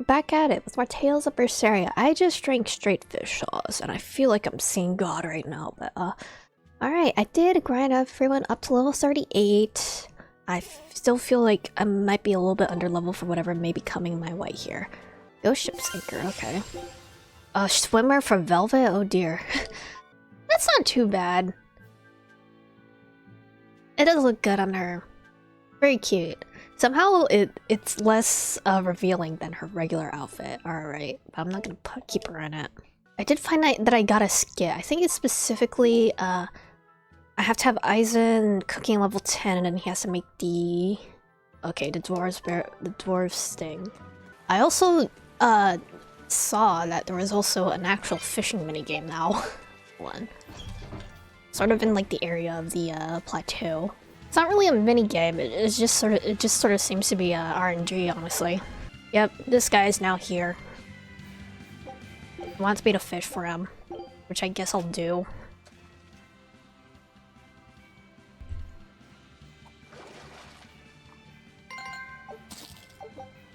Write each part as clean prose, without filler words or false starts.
back at it with more Tales of Berseria. I just drank straight fish sauce, and I feel like I'm seeing God right now, but, alright, I did grind everyone up to level 38. I still feel like I might be a little bit under level for whatever may be coming my way here. Ghost ship sinker, okay. Swimmer for Velvet? Oh dear. That's not too bad. It does look good on her. Very cute. Somehow it's less revealing than her regular outfit. Alright, but I'm not gonna keep her in it. I did find that I got a skit. I think it's specifically, I have to have Aizen cooking level 10 and then he has to make the... Okay, the dwarves sting. I also, saw that there was also an actual fishing minigame now. One. Sort of in like the area of the plateau. It's not really a minigame, it just sort of seems to be RNG, honestly. Yep, this guy is now here. He wants me to fish for him, which I guess I'll do.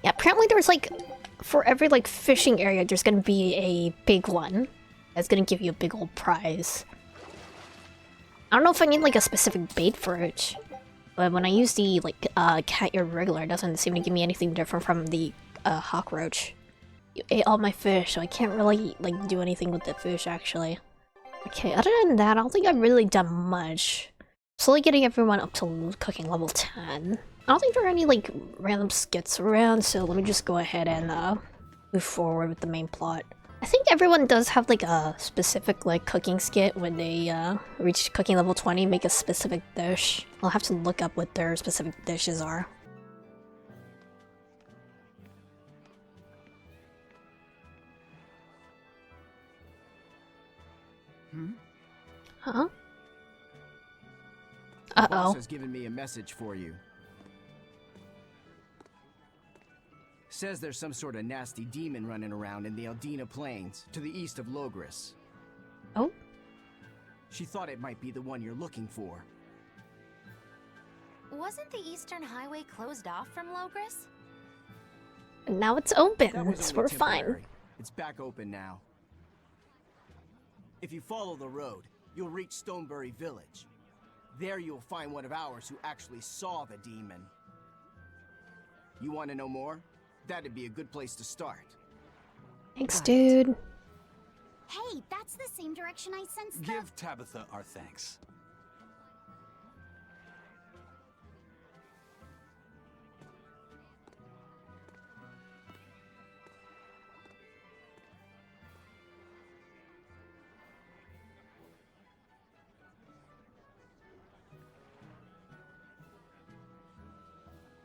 Yeah, apparently there's like, for every like fishing area, there's gonna be a big one that's gonna give you a big old prize. I don't know if I need like a specific bait for it, but when I use the like cat ear regular, it doesn't seem to give me anything different from the hawk roach. You ate all my fish, so I can't really like do anything with the fish actually. Okay, other than that, I don't think I've really done much. Slowly getting everyone up to cooking level 10. I don't think there are any like random skits around, so let me just go ahead and move forward with the main plot. I think everyone does have like a specific like cooking skit when they reach cooking level 20, make a specific dish. I'll have to look up what their specific dishes are. Huh? The boss has given me a message for you. Says there's some sort of nasty demon running around in the Aldina Plains, to the east of Logris. Oh? She thought it might be the one you're looking for. Wasn't the Eastern Highway closed off from Logris? Now it's open, That was so only we're fine. temporary. It's back open now. If you follow the road, you'll reach Stonebury Village. There you'll find one of ours who actually saw the demon. You want to know more? That'd be a good place to start. Thanks, dude. Hey, that's the same direction I sensed the— Give Tabitha our thanks.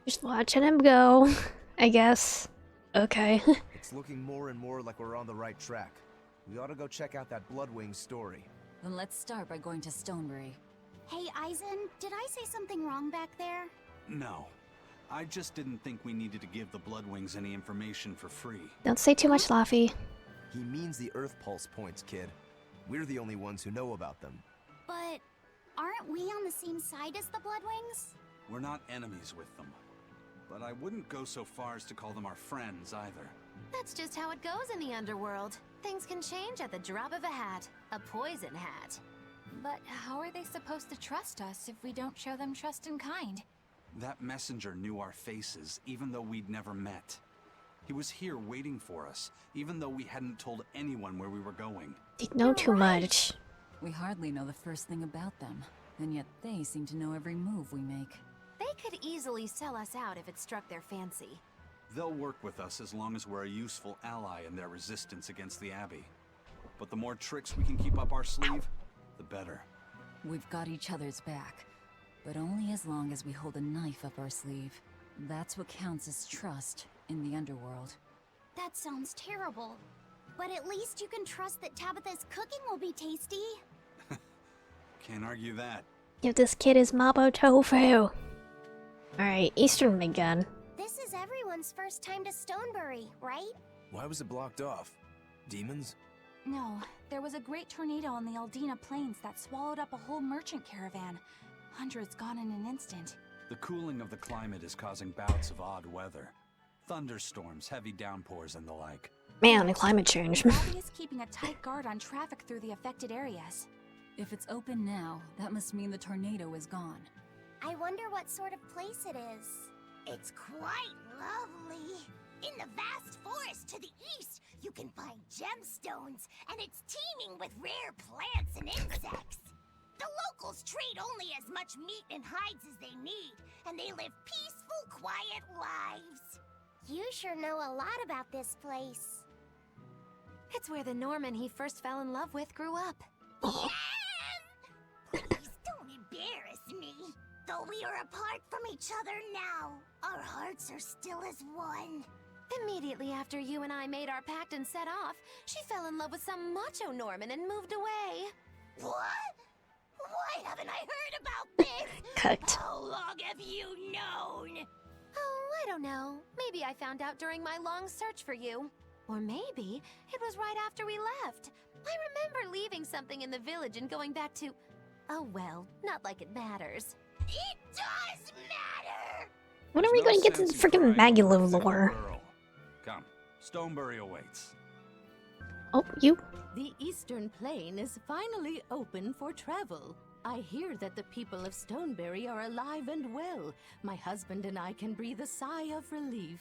Just watching him go, I guess. Okay. It's looking more and more like we're on the right track. We ought to go check out that Bloodwing story. Then let's start by going to Stonebury. Hey, Aizen, did I say something wrong back there? No. I just didn't think we needed to give the Bloodwings any information for free. Don't say too much, Laffy. He means the Earth Pulse points, kid. We're the only ones who know about them. But aren't we on the same side as the Bloodwings? We're not enemies with them. But I wouldn't go so far as to call them our friends either. That's just how it goes in the underworld. Things can change at the drop of a hat. A poison hat. But how are they supposed to trust us if we don't show them trust in kind? That messenger knew our faces, even though we'd never met. He was here waiting for us, even though we hadn't told anyone where we were going. They know too much. We hardly know the first thing about them, and yet they seem to know every move we make. They could easily sell us out if it struck their fancy. They'll work with us as long as we're a useful ally in their resistance against the Abbey. But the more tricks we can keep up our sleeve, the better. We've got each other's back, but only as long as we hold a knife up our sleeve. That's what counts as trust in the underworld. That sounds terrible. But at least you can trust that Tabitha's cooking will be tasty. Can't argue that. Give this kid his Mabo tofu. Alright, Eastern again. This is everyone's first time to Stonebury, right? Why was it blocked off? Demons? No, there was a great tornado on the Aldina Plains that swallowed up a whole merchant caravan. Hundreds gone in an instant. The cooling of the climate is causing bouts of odd weather. Thunderstorms, heavy downpours, and the like. Man, and climate change. Abby is keeping a tight guard on traffic through the affected areas. If it's open now, that must mean the tornado is gone. I wonder what sort of place it is. It's quite lovely. In the vast forest to the east, you can find gemstones, and it's teeming with rare plants and insects. The locals trade only as much meat and hides as they need, and they live peaceful, quiet lives. You sure know a lot about this place. It's where the Norman he first fell in love with grew up. Yeah! Please don't embarrass me. Though we are apart from each other now, our hearts are still as one. Immediately after you and I made our pact and set off, she fell in love with some macho Norman and moved away. What? Why haven't I heard about this? Cooked. How long have you known? Oh, I don't know. Maybe I found out during my long search for you. Or maybe it was right after we left. I remember leaving something in the village and going back to... Oh well, not like it matters. It does matter! When are we going to get to the freaking Magilo lore? Come, Stonebury awaits. Oh, you? The Eastern Plain is finally open for travel. I hear that the people of Stonebury are alive and well. My husband and I can breathe a sigh of relief.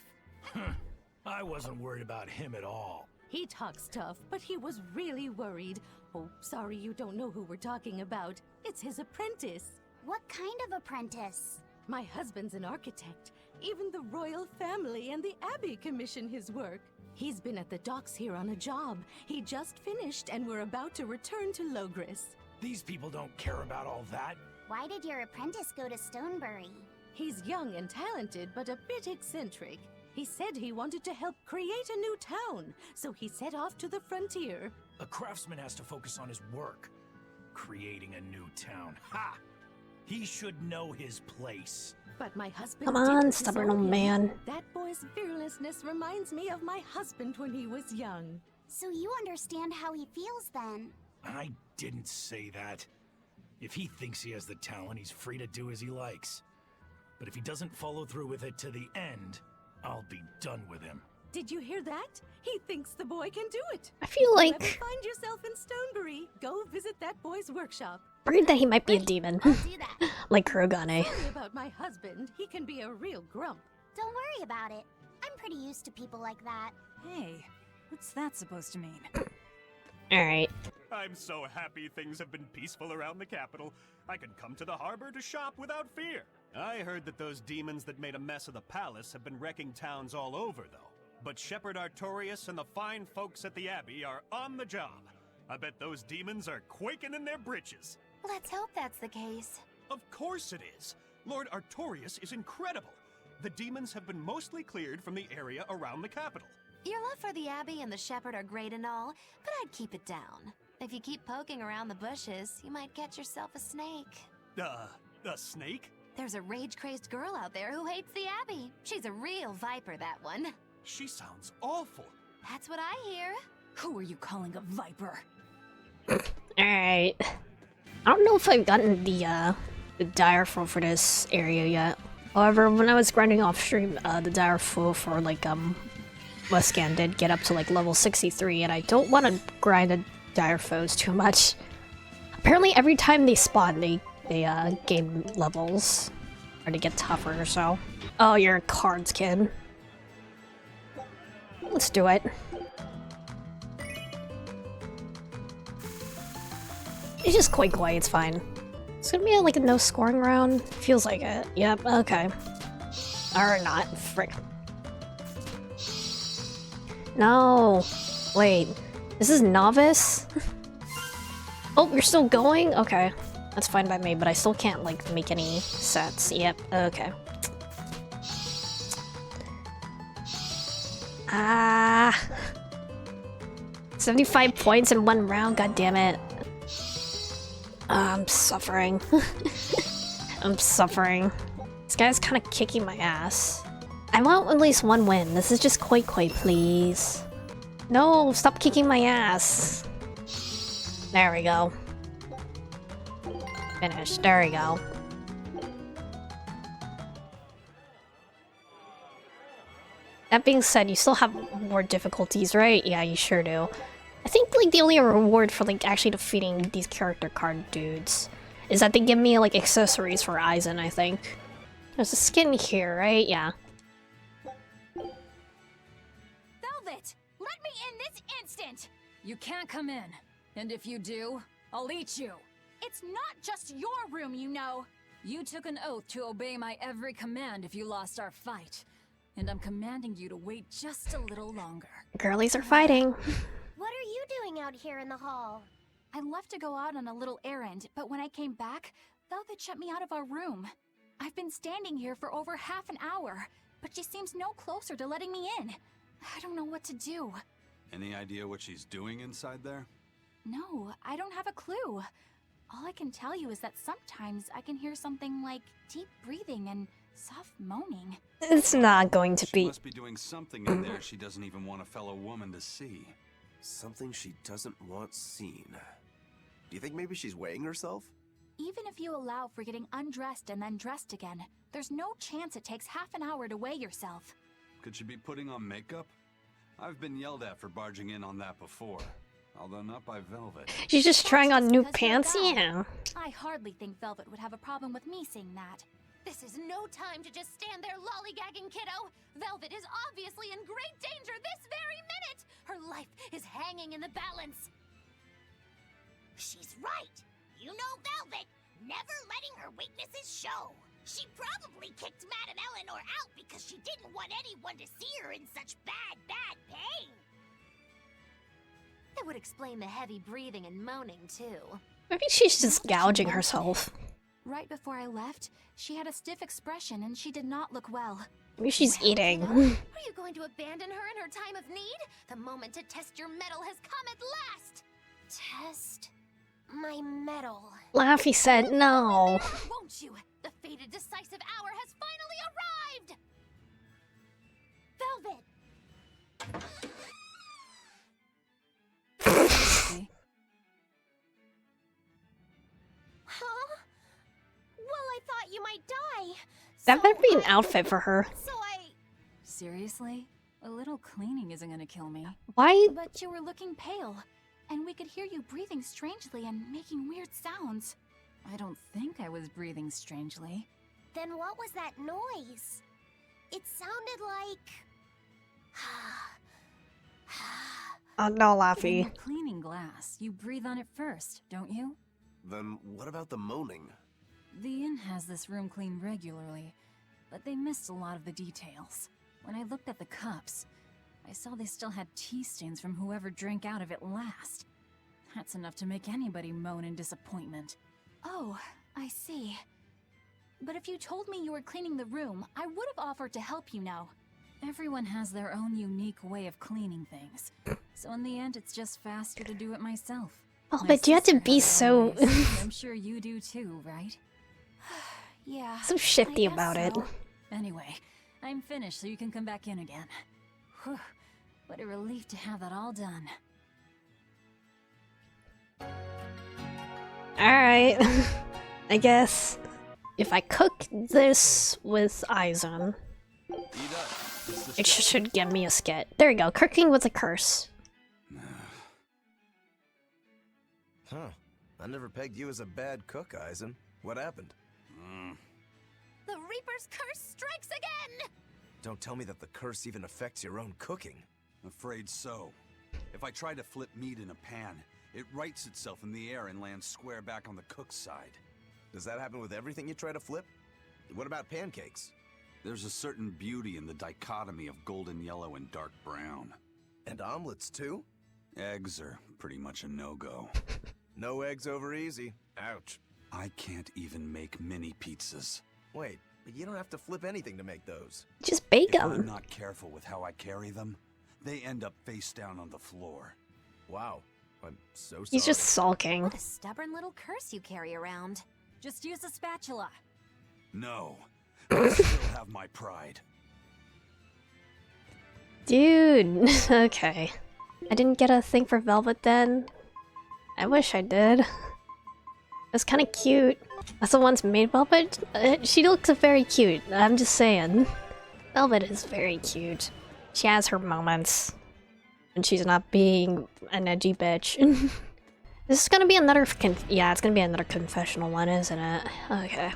I wasn't worried about him at all. He talks tough, but he was really worried. Oh, sorry you don't know who we're talking about. It's his apprentice. What kind of apprentice? My husband's an architect. Even the royal family and the abbey commission his work. He's been at the docks here on a job. He just finished and we're about to return to Logris. These people don't care about all that. Why did your apprentice go to Stonebury? He's young and talented, but a bit eccentric. He said he wanted to help create a new town, so he set off to the frontier. A craftsman has to focus on his work. Creating a new town. Ha! He should know his place. But my husband Come on, didn't stubborn disown old him. man. That boy's fearlessness reminds me of my husband when he was young. So you understand how he feels then? I didn't say that. If he thinks he has the talent, he's free to do as he likes. But if he doesn't follow through with it to the end, I'll be done with him. Did you hear that? He thinks the boy can do it. I feel If you like... ever find yourself in Stonebury, go visit that boy's workshop. Worried that he might be a demon. I'll do that. Like Kurogane. Sorry about my husband. He can be a real grump. Don't worry about it. I'm pretty used to people like that. Hey, what's that supposed to mean? Alright. I'm so happy things have been peaceful around the capital. I can come to the harbor to shop without fear. I heard that those demons that made a mess of the palace have been wrecking towns all over, though. But Shepherd Artorius and the fine folks at the Abbey are on the job. I bet those demons are quaking in their britches. Let's hope that's the case. Of course it is. Lord Artorius is incredible. The demons have been mostly cleared from the area around the capital. Your love for the Abbey and the Shepherd are great and all, but I'd keep it down. If you keep poking around the bushes, you might get yourself a snake. A snake? There's a rage-crazed girl out there who hates the Abbey. She's a real viper, that one. She sounds awful. That's what I hear. Who are you calling a viper? Alright. I don't know if I've gotten the Direful for this area yet. However, when I was grinding off stream, the Direful for like Westcan did get up to like level 63, and I don't want to grind the Direfos too much. Apparently every time they spawn, they gain levels. Or they get tougher, so... Oh, you're a cards kid. Let's do it. It's just Koi Koi, it's fine. It's gonna be like a no scoring round. Feels like it. Yep, okay. Or not. Frick. No. Wait. This is novice? Oh, you're still going? Okay. That's fine by me, but I still can't, like, make any sets. Yep, okay. Ah. 75 points in one round, god damn it. I'm suffering. I'm suffering. This guy's kind of kicking my ass. I want at least one win. This is just Koi Koi, please. No, stop kicking my ass. There we go. Finished. There we go. That being said, you still have more difficulties, right? Yeah, you sure do. I think like the only reward for like actually defeating these character card dudes is that they give me like accessories for Aizen, I think. There's a skin here, right? Yeah. Velvet! Let me in this instant! You can't come in. And if you do, I'll eat you. It's not just your room, you know. You took an oath to obey my every command if you lost our fight. And I'm commanding you to wait just a little longer. Girlies are fighting. What are you doing out here in the hall? I left to go out on a little errand, but when I came back, Velvet shut me out of our room. I've been standing here for over half an hour, but she seems no closer to letting me in. I don't know what to do. Any idea what she's doing inside there? No, I don't have a clue. All I can tell you is that sometimes I can hear something like deep breathing and soft moaning. It's not going to She be. must be doing something in there she doesn't even want a fellow woman to see. Something she doesn't want seen. Do you think maybe she's weighing herself? Even if you allow for getting undressed and then dressed again, there's no chance it takes half an hour to weigh yourself. Could she be putting on makeup? I've been yelled at for barging in on that before. Although not by Velvet. She's just trying on new Because you're pants? bad. Yeah. I hardly think Velvet would have a problem with me seeing that. This is no time to just stand there lollygagging, kiddo. Velvet is obviously in great danger this very minute. Her life is hanging in the balance. She's right. You know Velvet, never letting her weaknesses show. She probably kicked Madame Eleanor out because she didn't want anyone to see her in such bad pain. That would explain the heavy breathing and moaning, too. Maybe she's just gouging herself. Right before I left, she had a stiff expression and she did not look well. Maybe she's eating. Are you going to abandon her in her time of need? The moment to test your mettle has come at last! Test my mettle. Laffy said no. Won't you? The fated decisive hour has finally arrived! Velvet! Huh? Well, I thought you might die. That better be an outfit for her. So I... Seriously? A little cleaning isn't gonna kill me. Why? But you were looking pale, and we could hear you breathing strangely and making weird sounds. I don't think I was breathing strangely. Then what was that noise? It sounded like... Oh no, When Laffy. you're cleaning glass, you breathe on it first, don't you? Then what about the moaning? The inn has this room cleaned regularly, but they missed a lot of the details. When I looked at the cups, I saw they still had tea stains from whoever drank out of it last. That's enough to make anybody moan in disappointment. Oh, I see. But if you told me you were cleaning the room, I would have offered to help, you know. Everyone has their own unique way of cleaning things, so in the end it's just faster to do it myself. Oh, My but you have to sister be has so... her own ways, and I'm sure you do too, right? Yeah. so shifty I guess about it. so. Anyway, I'm finished so you can come back in again. Whew, what a relief to have that all done. Alright. I guess. If I cook this with Aizen, it should give me a skit. There you go. Cooking with a curse. Huh. I never pegged you as a bad cook, Aizen. What happened? The Reaper's curse strikes again! Don't tell me that the curse even affects your own cooking. Afraid so. If I try to flip meat in a pan, it rights itself in the air and lands square back on the cook's side. Does that happen with everything you try to flip? What about pancakes? There's a certain beauty in the dichotomy of golden yellow and dark brown. And omelets, too? Eggs are pretty much a no-go. No eggs over easy. Ouch. I can't even make mini pizzas. Wait, but you don't have to flip anything to make those. Just bake If I'm them. not careful with how I carry them, they end up face down on the floor. Wow. I'm so sorry. He's just sulking. What a stubborn little curse you carry around. Just use a spatula. No, I still have my pride. Dude, okay. I didn't get a thing for Velvet then. I wish I did. It's kind of cute. That's the one's made Velvet. She looks very cute. I'm just saying. Velvet is very cute. She has her moments. And she's not being an edgy bitch. This is gonna be another yeah, it's gonna be another confessional one, isn't it? Okay.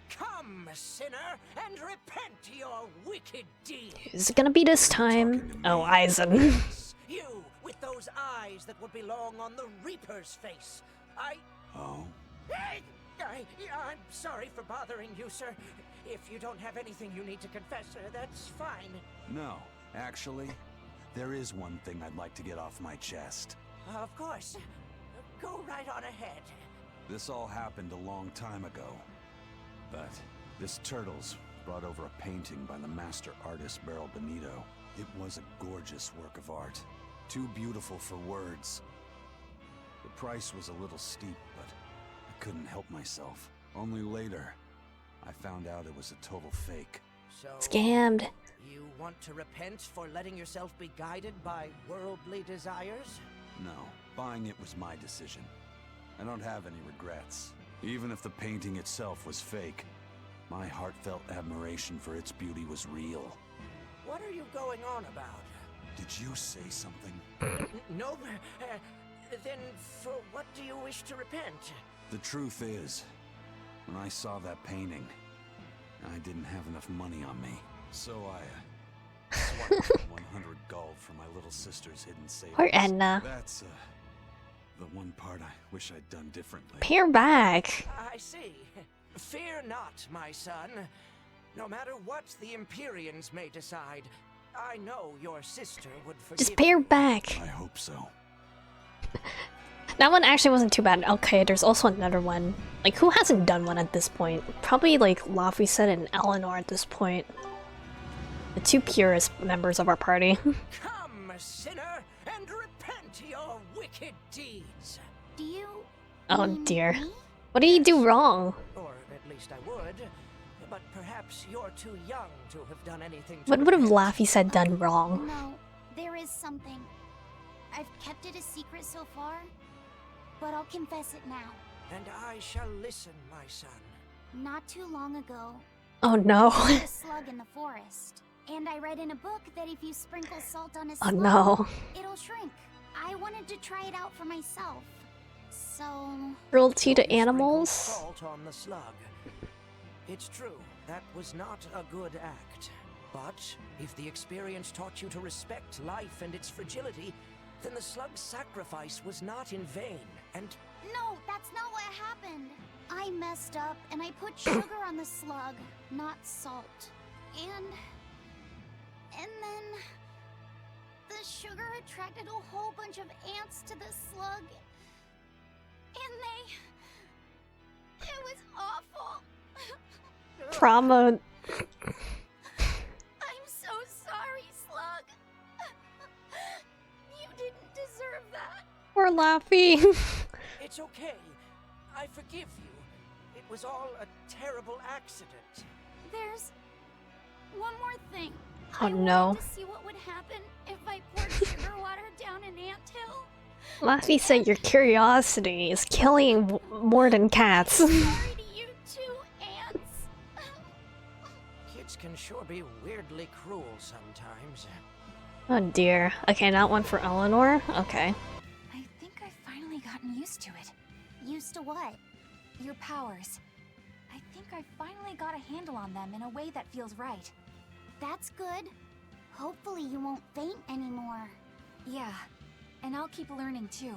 Come, sinner, and repent your wicked deeds. Is it gonna be this time? Oh, Eisen. You, with those eyes that would belong on the Reaper's face. Oh? I'm sorry for bothering you, sir. If you don't have anything you need to confess, that's fine. No, actually, there is one thing I'd like to get off my chest. Of course. Go right on ahead. This all happened a long time ago. But this Turtles brought over a painting by the master artist Beryl Benito. It was a gorgeous work of art. Too beautiful for words. The price was a little steep, but I couldn't help myself. Only later, I found out it was a total fake. So, Scammed. you want to repent for letting yourself be guided by worldly desires? No, buying it was my decision. I don't have any regrets. Even if the painting itself was fake, my heartfelt admiration for its beauty was real. What are you going on about? Did you say something? No, then for what do you wish to repent? The truth is, when I saw that painting, I didn't have enough money on me. So I swiped 100 gold for my little sister's hidden savings. Poor Edna. That's the one part I wish I'd done differently. Pay her back. I see. Fear not, my son. No matter what the Empyreans may decide, I know your sister would forgive. Just pay her back. I hope so. That one actually wasn't too bad. Okay, there's also another one. Like, who hasn't done one at this point? Probably, like, Laphicet and Eleanor at this point. The two purest members of our party. Come, sinner, and repent your wicked deeds. Do you Oh mean dear. me? What did you do wrong? Or at least I would. But perhaps you're too young to have done anything to What would have repent. Laphicet done wrong? No, there is something. I've kept it a secret so far, but I'll confess it now. And I shall listen, my son. Not too long ago, Oh no. I found a slug in the forest. And I read in a book that if you sprinkle salt on a Oh slug, no. it'll shrink. I wanted to try it out for myself. So, Cruelty to You sprinkled animals? Salt on the slug. It's true, that was not a good act. But if the experience taught you to respect life and its fragility, then the slug's sacrifice was not in vain, and no, that's not what happened. I messed up and I put sugar on the slug, not salt. And then the sugar attracted a whole bunch of ants to the slug. And it was awful. Trauma. I'm so sorry, slug. You didn't deserve that. Poor Laffy. it's okay. I forgive you. It was all a terrible accident. There's one more thing. Oh, I no. wanted to see what would happen if I poured sugar water down an anthill. Laffy said your curiosity is killing more than cats. Sorry to you too, ants. Kids can sure be weirdly cruel sometimes. Oh dear. Okay, not one for Eleanor? Okay. I think I've finally gotten used to it. Used to what? Your powers. I think I finally got a handle on them in a way that feels right. That's good. Hopefully you won't faint anymore. Yeah, and I'll keep learning too.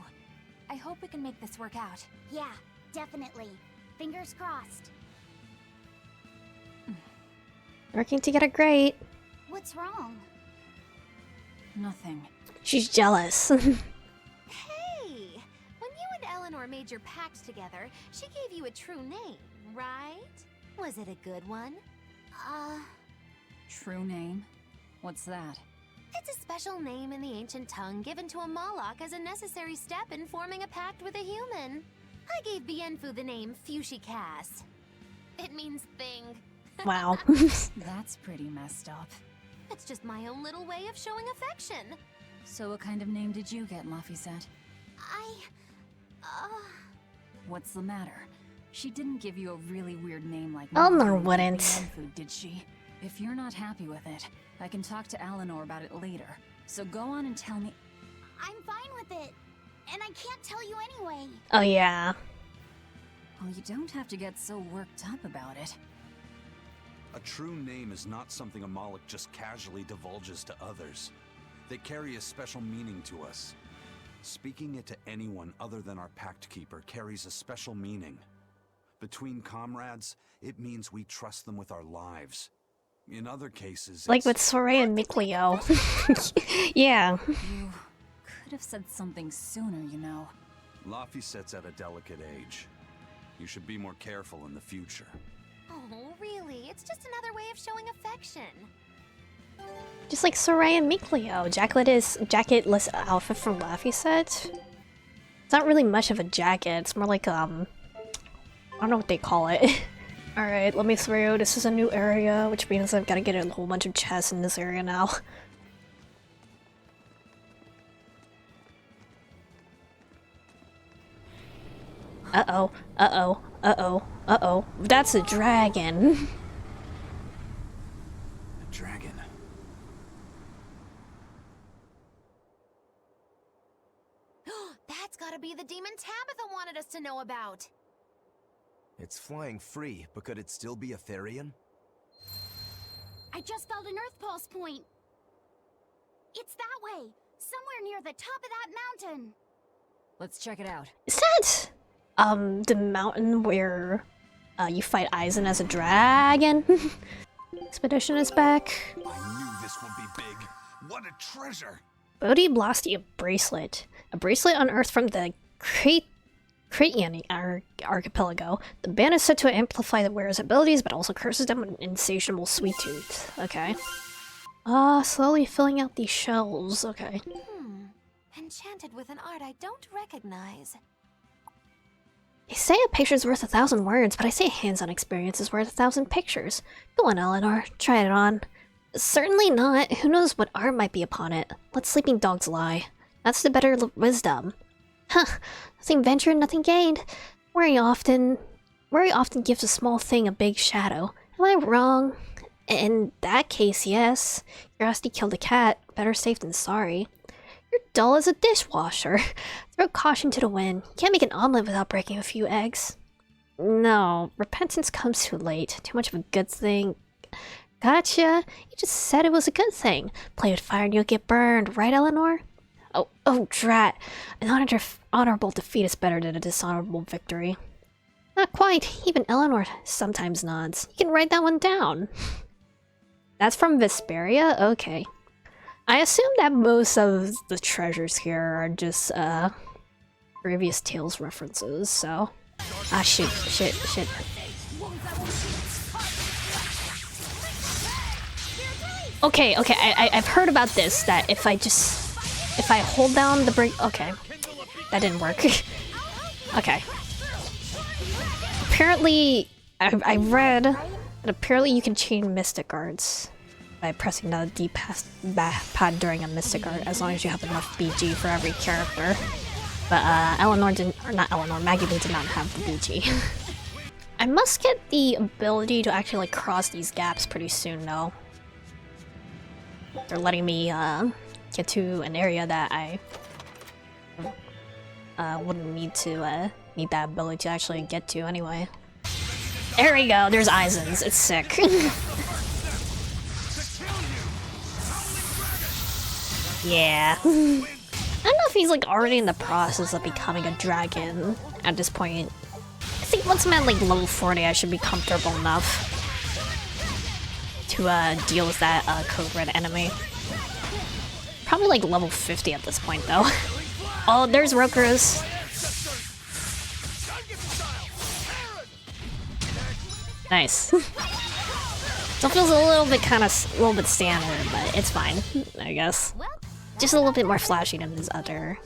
I hope we can make this work out. Yeah, definitely. Fingers crossed. Working together great. What's wrong? Nothing. She's jealous. Hey! When you and Eleanor made your pact together, she gave you a true name, right? Was it a good one? True name? What's that? It's a special name in the ancient tongue given to a Moloch as a necessary step in forming a pact with a human. I gave Bienfu the name Fushi Cass. It means thing. Wow. That's pretty messed up. It's just my own little way of showing affection. So what kind of name did you get, Laphicet? What's the matter? She didn't give you a really weird name like Eleanor Mom wouldn't. Bienfu, did she? If you're not happy with it, I can talk to Eleanor about it later. So go on and tell me. I'm fine with it. And I can't tell you anyway. Oh yeah. Well, you don't have to get so worked up about it. A true name is not something a Moloch just casually divulges to others. They carry a special meaning to us. Speaking it to anyone other than our Pact Keeper carries a special meaning. Between comrades, it means we trust them with our lives. In other cases, Like with Soraya and Mikleo. Yeah. You could have said something sooner, you know. Laphicet's at a delicate age. You should be more careful in the future. Oh, really? It's just another way of showing affection. Just like Soraya and Mikleo. Jacketless outfit from Laphicet. It's not really much of a jacket. It's more like, I don't know what they call it. Alright, let me through. This is a new area, which means I've got to get a whole bunch of chests in this area now. Uh-oh, uh-oh, uh-oh, uh-oh. That's a dragon. A dragon. That's gotta be the demon Tabitha wanted us to know about. It's flying free, but could it still be a Therian? I just felt an Earth Pulse point. It's that way. Somewhere near the top of that mountain. Let's check it out. Is that, the mountain where, you fight Aizen as a dragon? Expedition is back. I knew this would be big. What a treasure! Bodhi Blastia bracelet. A bracelet unearthed from the Cretian archipelago. The band is said to amplify the wearer's abilities, but also curses them with an insatiable sweet tooth. Okay. Slowly filling out these shells. Okay. Enchanted with an art I don't recognize. They say a picture's worth 1,000 words, but I say a hands-on experience is worth 1,000 pictures. Go on, Eleanor. Try it on. Certainly not. Who knows what art might be upon it? Let sleeping dogs lie. That's the better wisdom. Huh. Nothing ventured, nothing gained. Worry often gives a small thing a big shadow. Am I wrong? In that case, yes. Curiosity killed a cat. Better safe than sorry. You're dull as a dishwasher. Throw caution to the wind. You can't make an omelet without breaking a few eggs. No, repentance comes too late. Too much of a good thing. Gotcha. You just said it was a good thing. Play with fire and you'll get burned, right, Eleanor? Oh, drat. An honorable defeat is better than a dishonorable victory. Not quite. Even Eleanor sometimes nods. You can write that one down. That's from Berseria? Okay. I assume that most of the treasures here are just, previous Tales references, so... Ah, shit. Okay, I've heard about this, that if I hold down the brake... Okay. That didn't work. Okay. Apparently, I read that apparently you can chain Mystic Guards by pressing the D-pad during a Mystic Guard, as long as you have enough BG for every character. But Maggie did not have the BG. I must get the ability to actually like cross these gaps pretty soon though. They're letting me get to an area that I wouldn't need that ability to actually get to anyway. There we go, there's Aizen's, it's sick. Yeah. I don't know if he's like already in the process of becoming a dragon at this point. I think once I'm at like level 40 I should be comfortable enough to deal with that code red enemy. Probably like level 50 at this point though. Oh, there's Rokuru's. Nice. Still feels a little bit standard, but it's fine, I guess. Just a little bit more flashy than his other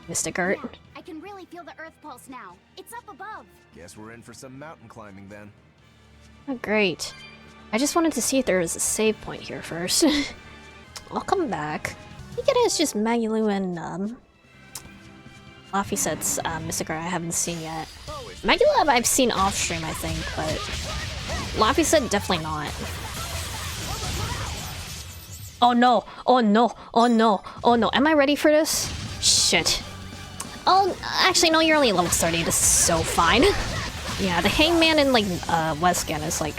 Mystic Art. I can really feel the Earth Pulse now. It's up above. Guess we're in for some mountain climbing then. Oh, great. I just wanted to see if there was a save point here first. I'll come back. I think it is just Magilou and Laphicet's Mystic Art I haven't seen yet. Magilou I've seen off stream, I think, but Laphicet definitely not. Oh no, oh no, oh no, oh no. Am I ready for this? Shit. Oh, actually no, you're only level 30. This is so fine. Yeah, the Hangman in like Westgan is like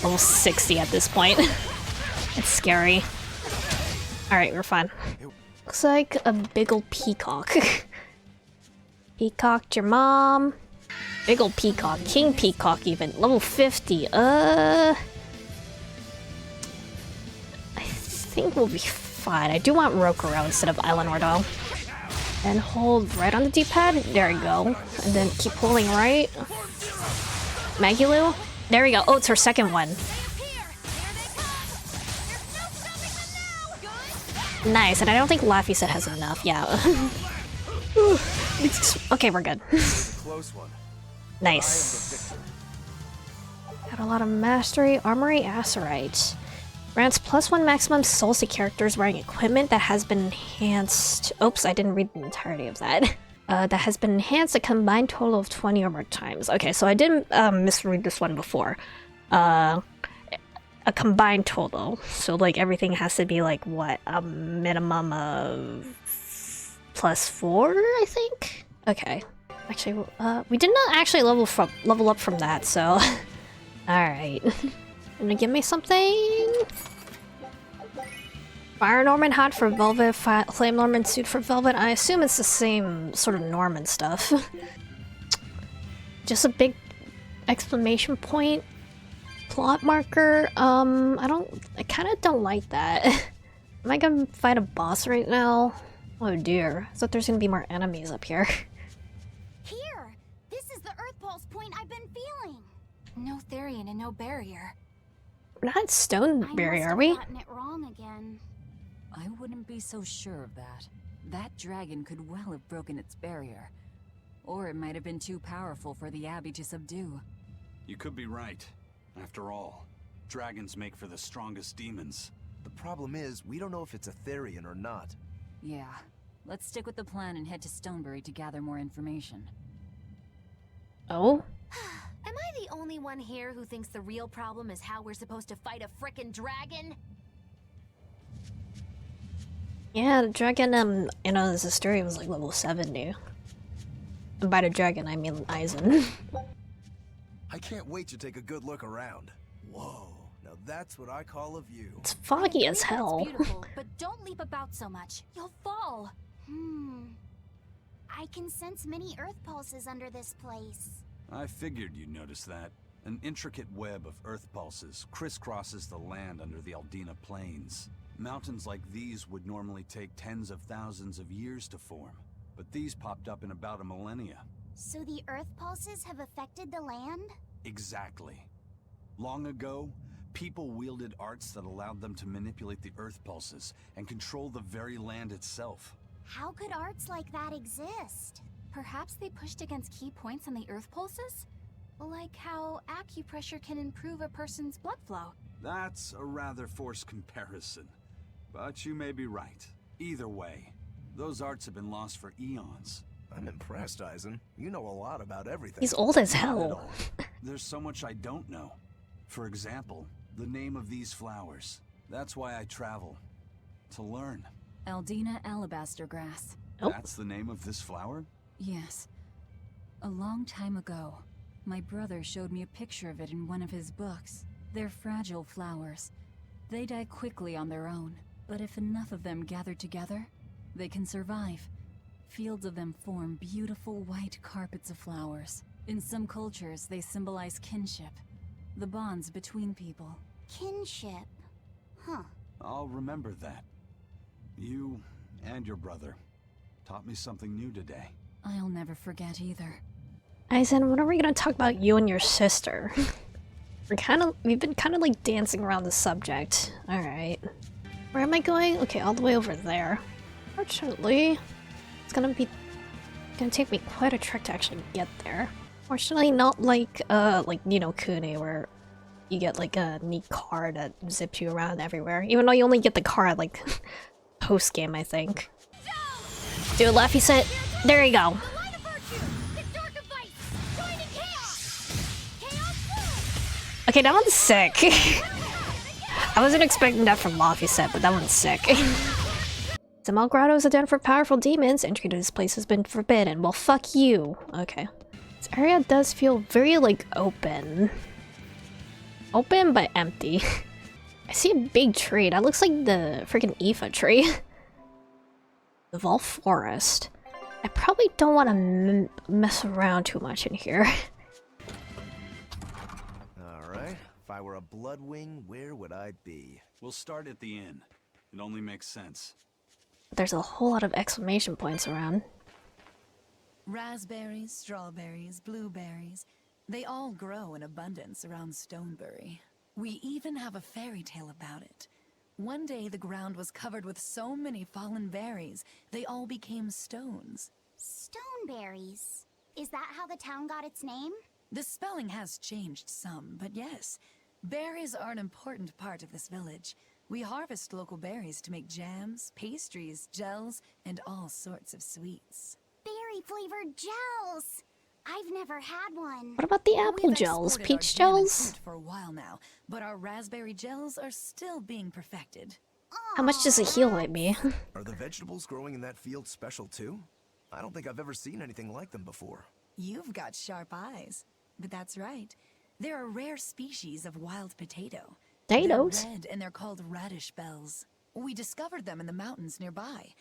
level 60 at this point. It's scary. Alright, we're fine. Looks like a big ol' peacock. Peacocked your mom. Big ol' peacock. King peacock even. Level 50. I think we'll be fine. I do want Rokuro instead of Eleanor though. And hold right on the D-pad. There we go. And then keep pulling right. Magulu. There we go. Oh, it's her second one. Nice, and I don't think Laffy set has enough. Yeah. Okay, we're good. Close one. Nice. Got a lot of mastery. Armory Acerite. Grants +1 maximum souls to characters wearing equipment that has been enhanced. Oops, I didn't read the entirety of that. That has been enhanced a combined total of 20 or more times. Okay, so I didn't misread this one before. A combined total. So like everything has to be like what? A minimum of +4, I think? Okay. Actually, we did not actually level up from that, so... Alright. Gonna give me something? Fire Norman hat for Velvet, Flame Norman suit for Velvet. I assume it's the same sort of Norman stuff. Just a big exclamation point. Plot marker. I kind of don't like that. Am I gonna fight a boss right now? Oh dear. I thought there's gonna be more enemies up here. Here! This is the Earth Pulse point I've been feeling! No Therian and no barrier. We're not stone barrier, are we? I must have gotten it wrong again. I wouldn't be so sure of that. That dragon could well have broken its barrier. Or it might have been too powerful for the Abbey to subdue. You could be right. After all, dragons make for the strongest demons. The problem is, we don't know if it's a Therian or not. Yeah. Let's stick with the plan and head to Stonebury to gather more information. Oh? Am I the only one here who thinks the real problem is how we're supposed to fight a frickin' dragon? Yeah, the dragon, in the story was like level 70. And by the dragon, I mean Aizen. I can't wait to take a good look around. Whoa, now that's what I call a view. It's foggy as hell. It's beautiful, but don't leap about so much. You'll fall. I can sense many Earth pulses under this place. I figured you'd notice that. An intricate web of earth pulses crisscrosses the land under the Aldina Plains. Mountains like these would normally take tens of thousands of years to form, but these popped up in about a millennia. So the Earth pulses have affected the land? Exactly. Long ago, people wielded arts that allowed them to manipulate the earth pulses and control the very land itself. How could arts like that exist? Perhaps they pushed against key points on the Earth Pulses? Like how acupressure can improve a person's blood flow. That's a rather forced comparison, but you may be right. Either way, those arts have been lost for eons. I'm impressed, Aizen. You know a lot about everything. He's old as hell. There's so much I don't know. For example, the name of these flowers. That's why I travel. To learn. Aldina alabaster grass. Oh. That's the name of this flower? Yes. A long time ago, my brother showed me a picture of it in one of his books. They're fragile flowers. They die quickly on their own, but if enough of them gather together, they can survive. Fields of them form beautiful white carpets of flowers. In some cultures, they symbolize kinship, the bonds between people. Kinship. Huh. I'll remember that. You and your brother taught me something new today. I'll never forget either. Aizen, when are we gonna talk about you and your sister? We've been kind of like dancing around the subject. Alright. Where am I going? Okay, all the way over there. Fortunately, it's gonna take me quite a trek to actually get there. Fortunately, not like Nino Kuni, where you get like a neat car that zips you around everywhere. Even though you only get the car at like post game, I think. Do a Laffy set. There you go. Okay, that one's sick. I wasn't expecting that from Laphicet, but that one's sick. Zamal Grotto is a den for powerful demons. Entry to this place has been forbidden. Well, fuck you. Okay. This area does feel very, like, open. Open, but empty. I see a big tree. That looks like the freaking Aoife tree. The Vol Forest. I probably don't want to mess around too much in here. Alright, if I were a Bloodwing, where would I be? We'll start at the inn. It only makes sense. There's a whole lot of exclamation points around. Raspberries, strawberries, blueberries. They all grow in abundance around Stonebury. We even have a fairy tale about it. One day the ground was covered with so many fallen berries, they all became stones. Stoneberries. Is that how the town got its name? The spelling has changed some, but yes. Berries are an important part of this village. We harvest local berries to make jams, pastries, gels, and all sorts of sweets. Berry-flavored gels! I've never had one. What about the apple gels? Peach gels? For a while now, but our raspberry gels are still being perfected. How much does it heal at me? Are the vegetables growing in that field special too? I don't think I've ever seen anything like them before. You've got sharp eyes. But that's right. They're a rare species of wild potato. Potatoes? They're red and they're called radish bells. We discovered them in the mountains nearby.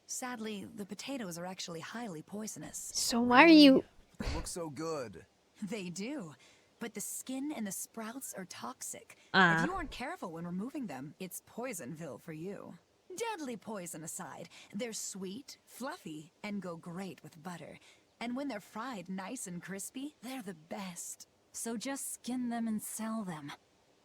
Sadly, the potatoes are actually highly poisonous. So why are you... They look so good. They do. But the skin and the sprouts are toxic. If you aren't careful when removing them, it's Poisonville for you. Deadly poison aside, they're sweet, fluffy, and go great with butter. And when they're fried nice and crispy, they're the best. So just skin them and sell them.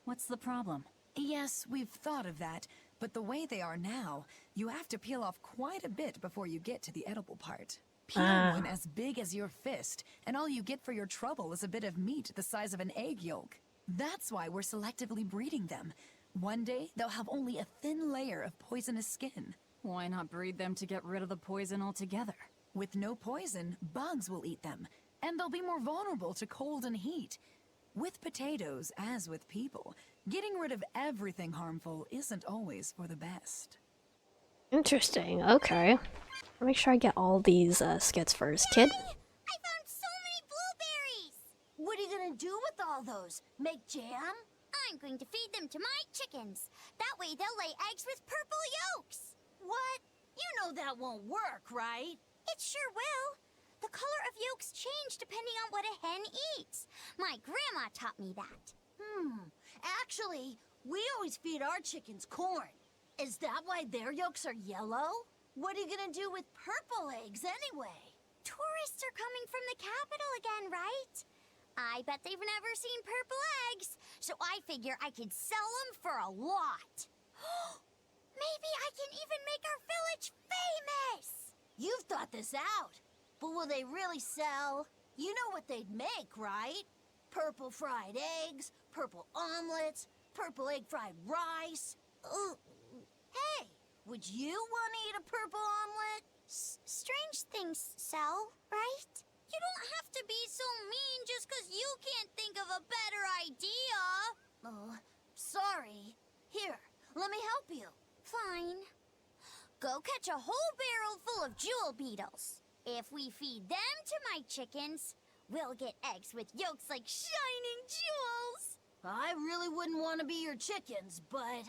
What's the problem? Yes, we've thought of that, but the way they are now, you have to peel off quite a bit before you get to the edible part. Peel one as big as your fist, and all you get for your trouble is a bit of meat the size of an egg yolk. That's why we're selectively breeding them. One day, they'll have only a thin layer of poisonous skin. Why not breed them to get rid of the poison altogether? With no poison, bugs will eat them, and they'll be more vulnerable to cold and heat. With potatoes, as with people, getting rid of everything harmful isn't always for the best. Interesting, okay. I'll make sure I get all these skits first, kid. I found so many blueberries! What are you gonna do with all those? Make jam? I'm going to feed them to my chickens. That way they'll lay eggs with purple yolks. What? You know that won't work, right? It sure will. The color of yolks change depending on what a hen eats. My grandma taught me that. Actually, we always feed our chickens corn. Is that why their yolks are yellow? What are you gonna do with purple eggs anyway? Tourists are coming from the capital again, right? I bet they've never seen purple eggs, so I figure I could sell them for a lot. Maybe I can even make our village famous! You've thought this out. But will they really sell? You know what they'd make, right? Purple fried eggs, purple omelets, purple egg fried rice. Hey, would you want to eat a purple omelet? Strange things sell, right? You don't have to be so mean just 'cause you can't think of a better idea. Oh, sorry. Here, let me help you. Fine. Go catch a whole barrel full of jewel beetles. If we feed them to my chickens, we'll get eggs with yolks like shining jewels. I really wouldn't want to be your chickens, but...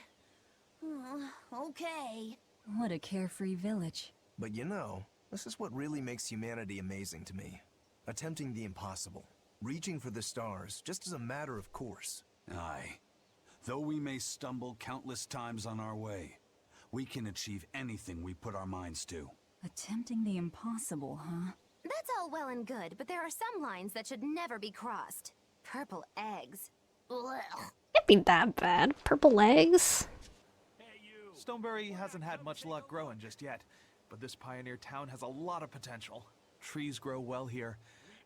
okay. What a carefree village. But you know, this is what really makes humanity amazing to me. Attempting the impossible. Reaching for the stars, just as a matter of course. Aye. Though we may stumble countless times on our way, we can achieve anything we put our minds to. Attempting the impossible, huh? That's all well and good, but there are some lines that should never be crossed. Purple eggs. Can't be that bad. Purple eggs? Stonebury hasn't had much luck growing just yet, but this pioneer town has a lot of potential. Trees grow well here,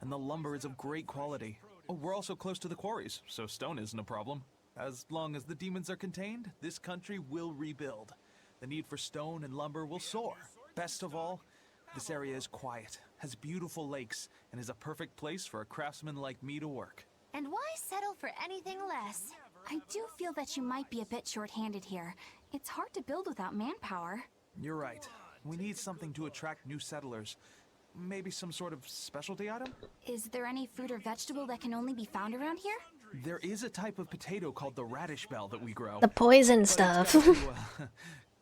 and the lumber is of great quality. Oh, we're also close to the quarries, so stone isn't a problem. As long as the demons are contained, this country will rebuild. The need for stone and lumber will soar. Best of all, this area is quiet, has beautiful lakes, and is a perfect place for a craftsman like me to work. And why settle for anything less? I do feel that you might be a bit short-handed here. It's hard to build without manpower. You're right. We need something to attract new settlers. Maybe some sort of specialty item? Is there any fruit or vegetable that can only be found around here? There is a type of potato called the radish bell that we grow. The poison but it's stuff. got a few,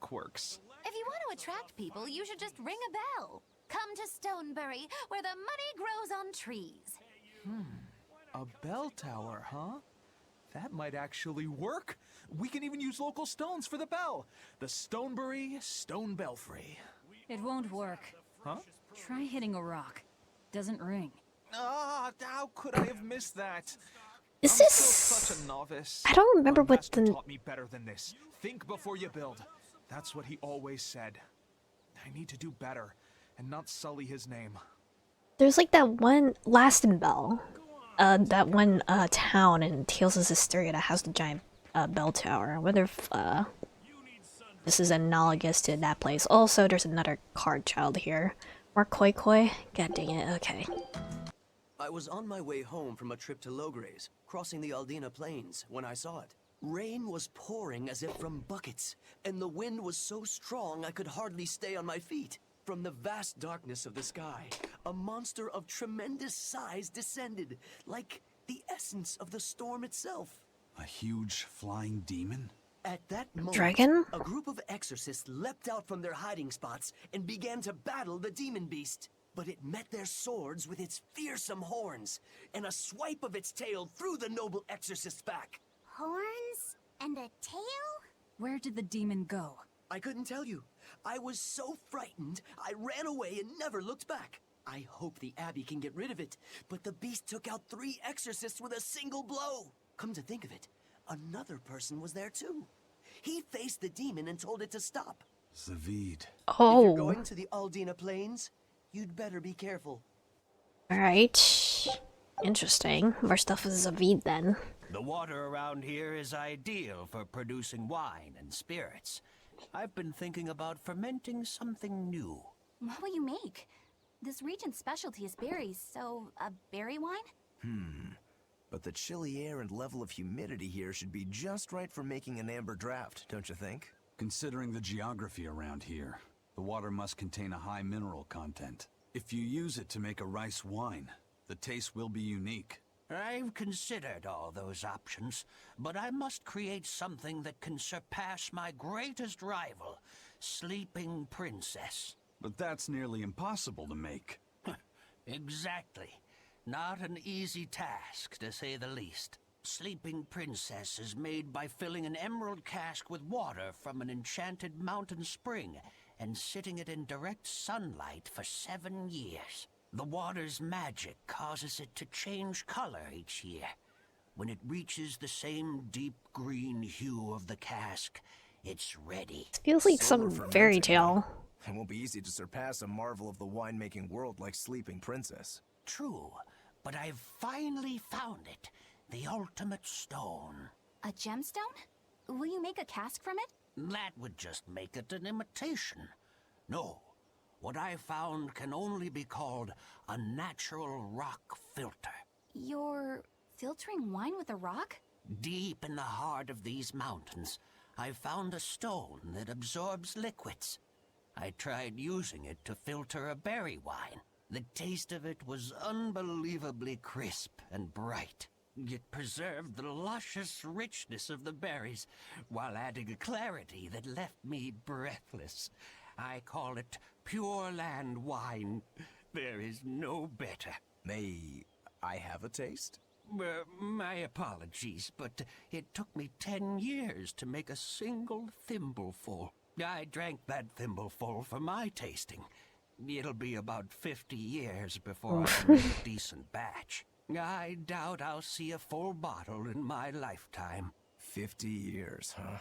quirks. If you want to attract people, you should just ring a bell. Come to Stonebury, where the money grows on trees. A bell tower, huh? That might actually work. We can even use local stones for the bell. The Stonebury Stone Belfry. It won't work. Huh? Try hitting a rock. Doesn't ring. Ah, how could I have missed that? Is I'm this... still such a novice. I don't remember Our what master the... taught me better than this. Think before you build. That's what he always said. I need to do better and not sully his name. There's like that one Laston Bell. That one town in Tales of Berseria that has the giant bell tower. I wonder if this is analogous to that place. Also, there's another card child here. More Koi Koi? God dang it, okay. I was on my way home from a trip to Logres, crossing the Aldina Plains, when I saw it. Rain was pouring as if from buckets, and the wind was so strong I could hardly stay on my feet. From the vast darkness of the sky, a monster of tremendous size descended, like the essence of the storm itself. A huge flying demon? At that moment, Dragon? a group of exorcists leapt out from their hiding spots and began to battle the demon beast. But it met their swords with its fearsome horns, and a swipe of its tail threw the noble exorcist's back. Horns? And a tail? Where did the demon go? I couldn't tell you. I was so frightened, I ran away and never looked back. I hope the Abbey can get rid of it, but the beast took out 3 exorcists with a single blow. Come to think of it, another person was there too. He faced the demon and told it to stop. Zavid. Oh. If you're going to the Aldina Plains, you'd better be careful. Alright. Interesting. More stuff with Zavid then. The water around here is ideal for producing wine and spirits. I've been thinking about fermenting something new. What will you make? This region's specialty is berries, so a berry wine? But the chilly air and level of humidity here should be just right for making an amber draft, don't you think? Considering the geography around here, the water must contain a high mineral content. If you use it to make a rice wine, the taste will be unique. I've considered all those options, but I must create something that can surpass my greatest rival, Sleeping Princess. But that's nearly impossible to make. Exactly. Not an easy task, to say the least. Sleeping Princess is made by filling an emerald cask with water from an enchanted mountain spring and sitting it in direct sunlight for 7 years. The water's magic causes it to change color each year. When it reaches the same deep green hue of the cask, it's ready. It feels like some fairy tale. It won't be easy to surpass a marvel of the winemaking world like Sleeping Princess. True, but I've finally found it. The ultimate stone. A gemstone? Will you make a cask from it? That would just make it an imitation. No, what I found can only be called a natural rock filter. You're filtering wine with a rock? Deep in the heart of these mountains, I found a stone that absorbs liquids. I tried using it to filter a berry wine. The taste of it was unbelievably crisp and bright. It preserved the luscious richness of the berries, while adding a clarity that left me breathless. I call it Pure Land wine. There is no better. May I have a taste? My apologies, but it took me 10 years to make a single thimbleful. I drank that thimbleful for my tasting. It'll be about 50 years before I can make a decent batch. I doubt I'll see a full bottle in my lifetime. 50 years, huh?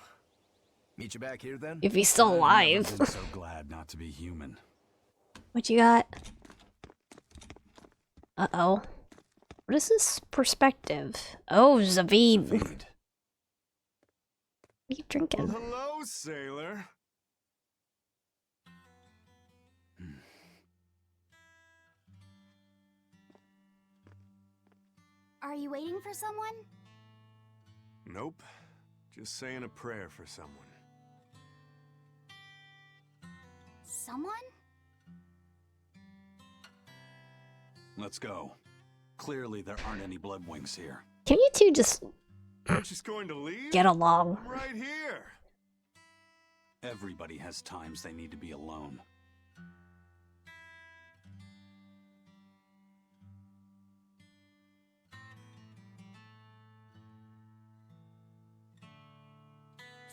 Meet you back here then? If he's still alive. I'm so glad not to be human. What you got? Uh-oh. What is this perspective? Oh, Zavid. What are you drinking? Well, hello, sailor. Are you waiting for someone? Nope. Just saying a prayer for someone. Someone? Let's go. Clearly there aren't any bloodwings here. Can you two just You're just going to leave? get along? I'm right here. Everybody has times they need to be alone.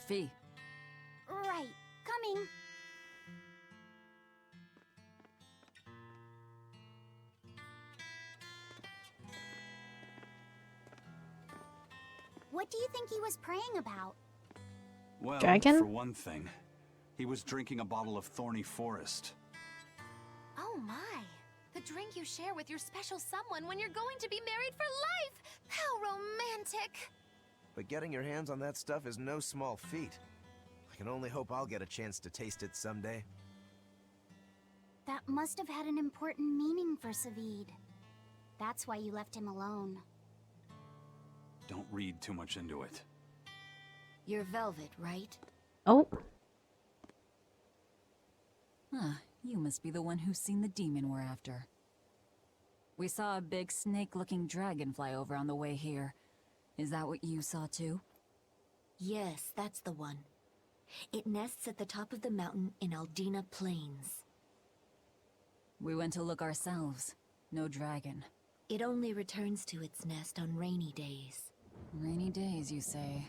Fee. Right, coming. What do you think he was praying about? Well, Dragon? for one thing, he was drinking a bottle of thorny forest. Oh my. The drink you share with your special someone when you're going to be married for life! How romantic! But getting your hands on that stuff is no small feat. I can only hope I'll get a chance to taste it someday. That must have had an important meaning for Savid. That's why you left him alone. Don't read too much into it. You're Velvet, right? Oh. Huh, you must be the one who's seen the demon we're after. We saw a big snake-looking dragon fly over on the way here. Is that what you saw too? Yes, that's the one. It nests at the top of the mountain in Aldina Plains. We went to look ourselves. No dragon. It only returns to its nest on rainy days. Rainy days, you say?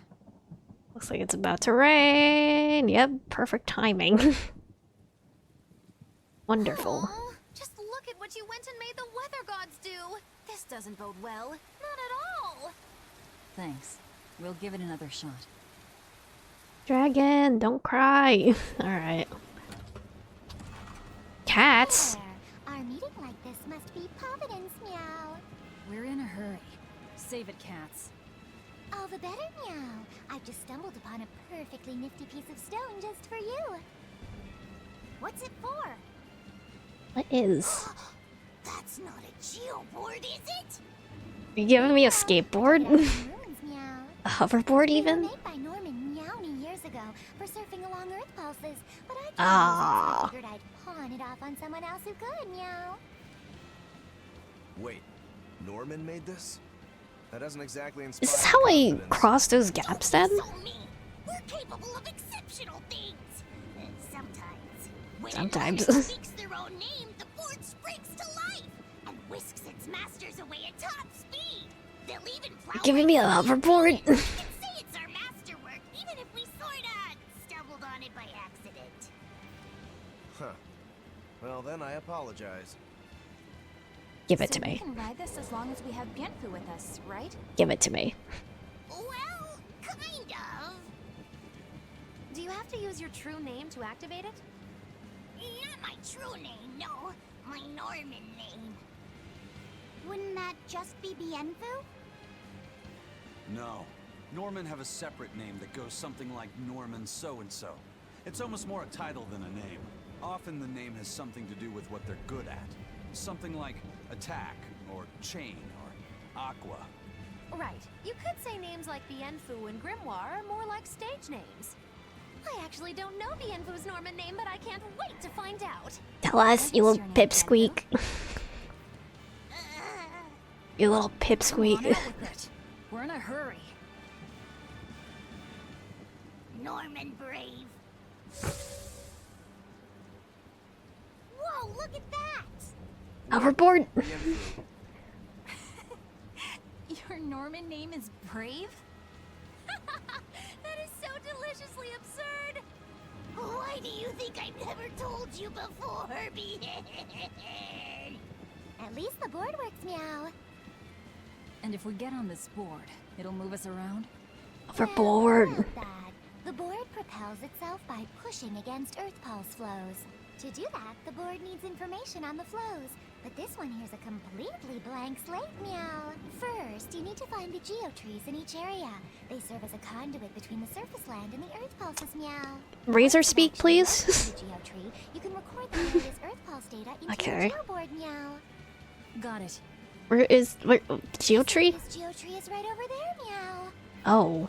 Looks like it's about to rain. Yep, perfect timing. Wonderful. Aw, just look at what you went and made the weather gods do! This doesn't bode well. Not at all! Thanks. We'll give it another shot. Dragon, don't cry. Alright. Cats. Our meeting like this must be Providence, Meow. We're in a hurry. Save it, cats. All the better, Meow. I've just stumbled upon a perfectly nifty piece of stone just for you. What's it for? What is? That's not a geoboard, is it? Are you giving me a skateboard? Ruins, Meow. A hoverboard They were even? made by Norman Meowny years ago for surfing along Earth pulses, but I can't Ah. use it, so I figured I'd pawn it off on someone else who could, Meow. Wait, Norman made this? That doesn't exactly inspire Is this how I confidence. cross those gaps then? We're capable of exceptional things. Sometimes. When Sometimes. an artist speaks their own name, the board springs to life and whisks its masters away at top speed. They'll even plow You're giving me a hoverboard? We can say it's our masterwork, even if we sorta stumbled on it by accident. Huh. Well, then I apologize. Give it to So we me. can ride this as long as we have Bienfu with us, right? Give it to me. Well, kind of. Do you have to use your true name to activate it? Not my true name, no. My Norman name. Wouldn't that just be Bienfu? No. Norman have a separate name that goes something like Norman so-and-so. It's almost more a title than a name. Often the name has something to do with what they're good at. Something like attack, or chain, or aqua. Right. You could say names like Bienfu and Grimoire are more like stage names. I actually don't know Bienfu's Norman name, but I can't wait to find out. Tell us, you little pipsqueak. You little Come on pipsqueak. out with it. We're in a hurry. Norman Breyve. Whoa, look at that! Hoverboard? Your Norman name is Brave? That is so deliciously absurd! Why do you think I've never told you before, At least the board works, Meow. And if we get on this board, it'll move us around? Hoverboard. Not bad. The board propels itself by pushing against Earth pulse flows. To do that, the board needs information on the flows. But this one here's a completely blank slate, Meow. First, you need to find the geotrees in each area. They serve as a conduit between the surface land and the Earth pulses, Meow. Razor speak, please. The geotree, you can record the area's Earth pulse data into Okay. your geoboard, Meow. Got it. Where Geotree? This geotree is right over there, Meow. Oh.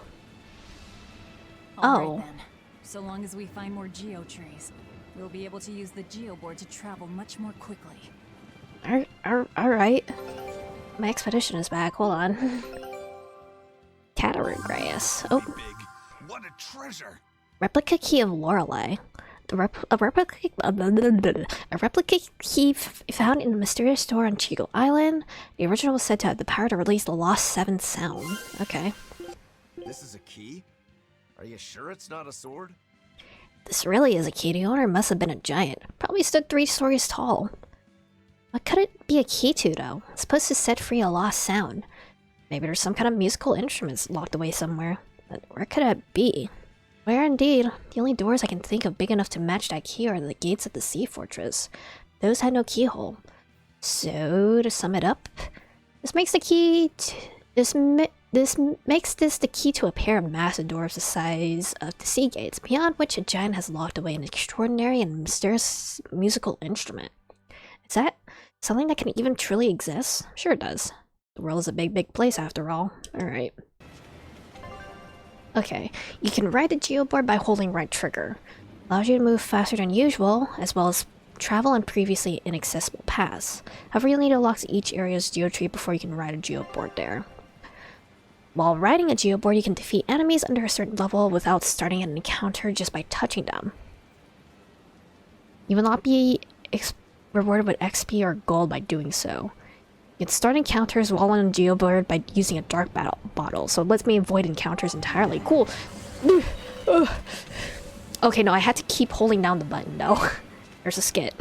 Oh. Then. So long as we find more geo trees, we'll be able to use the geoboard to travel much more quickly. Alright. My expedition is back. Hold on. Cataract grass. Oh. What a treasure! Replica key of Lorelei. A replica key found in a mysterious store on Chico Island. The original was said to have the power to release the lost seventh sound. Okay. This is a key? Are you sure it's not a sword? This really is a key. The owner must have been a giant. Probably stood 3 stories tall. What could it be a key to, though? It's supposed to set free a lost sound. Maybe there's some kind of musical instruments locked away somewhere. But where could it be? Where indeed? The only doors I can think of big enough to match that key are the gates of the sea fortress. Those had no keyhole. So, to sum it up, this makes the key this makes this the key to a pair of massive doors the size of the sea gates, beyond which a giant has locked away an extraordinary and mysterious musical instrument. Is that something that can even truly exist? Sure it does. The world is a big place after all. Alright. Okay, you can ride the geoboard by holding right trigger. Allows you to move faster than usual, as well as travel on previously inaccessible paths. However, you'll need to unlock each area's geotree before you can ride a geoboard there. While riding a geoboard, you can defeat enemies under a certain level without starting an encounter just by touching them. You will not be rewarded with XP or gold by doing so. You can start encounters while on a geoboard by using a dark bottle, so it lets me avoid encounters entirely. Cool. Okay, no, I had to keep holding down the button though. There's a skit.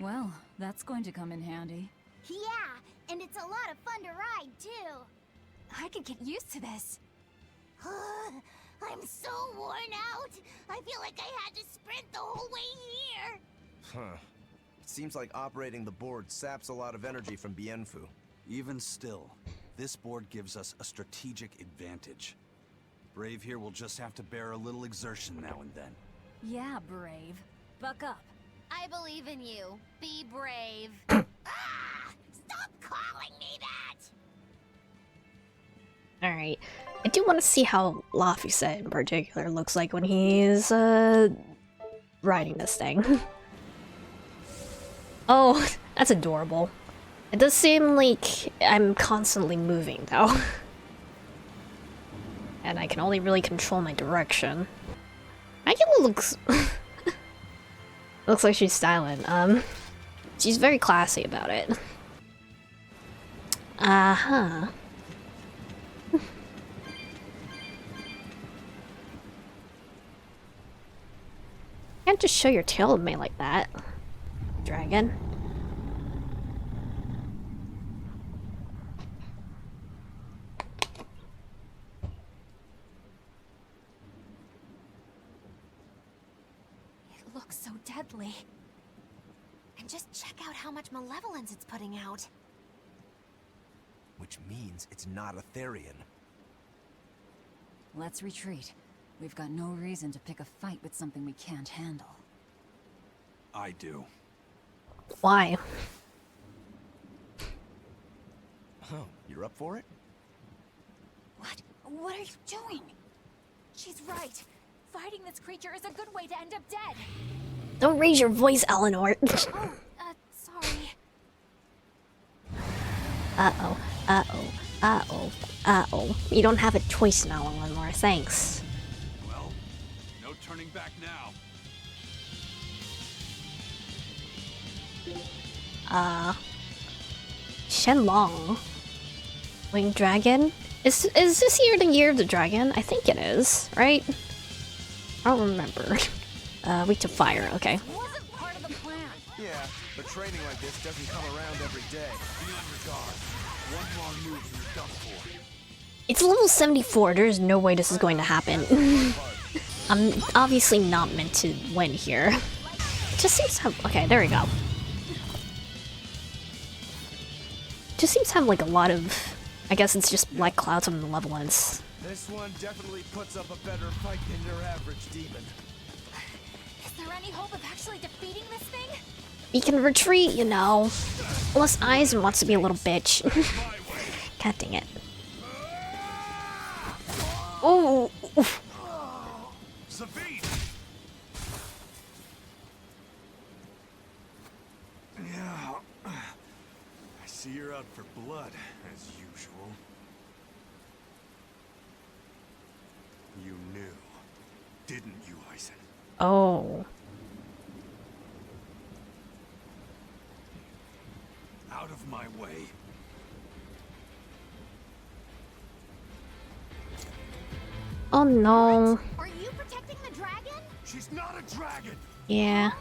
Well, that's going to come in handy. Yeah, and it's a lot of fun to ride too. I could get used to this. I'm so worn out. I feel like I had to sprint the whole way here. Huh. It seems like operating the board saps a lot of energy from Bienfu. Even still, this board gives us a strategic advantage. Brave here will just have to bear a little exertion now and then. Yeah, Brave. Buck up. I believe in you. Be brave. Stop calling me that! Alright. I do want to see how Laphicet in particular looks like when he's riding this thing. Oh, that's adorable. It does seem like I'm constantly moving, though. And I can only really control my direction. Magula looks... looks like she's styling. She's very classy about it. Uh-huh. Can't just show your tail to me like that, dragon. It looks so deadly. And just check out how much malevolence it's putting out. Which means it's not a Therian. Let's retreat. We've got no reason to pick a fight with something we can't handle. I do. Why? Oh, you're up for it? What? What are you doing? She's right. Fighting this creature is a good way to end up dead. Don't raise your voice, Eleanor. Oh, sorry. Uh-oh. Uh-oh. Uh-oh. Uh-oh. You don't have a choice now, Eleanor. Thanks. Well, no turning back now. Shenlong. Winged Dragon? Is this year the year of the dragon? I think it is, right? I don't remember. Weak to fire, okay. Wasn't part of the plan. Yeah, but training like this doesn't come around every day. Be on your guard. One wrong move and you're done for. It's level 74, there's no way this is going to happen. I'm obviously not meant to win here. It just seems to have... Okay, there we go. Just seems to have like a lot of... I guess it's just black clouds of malevolence. This one definitely puts up a better fight than your average demon. Is there any hope of actually defeating this thing? You can retreat, you know. Unless Eisen wants to be a little bitch. God dang it. Oh! Oof. So you're out for blood, as usual. You knew, didn't you, Eisen? Oh. Out of my way. Oh no. Are you protecting the dragon? She's not a dragon! Yeah.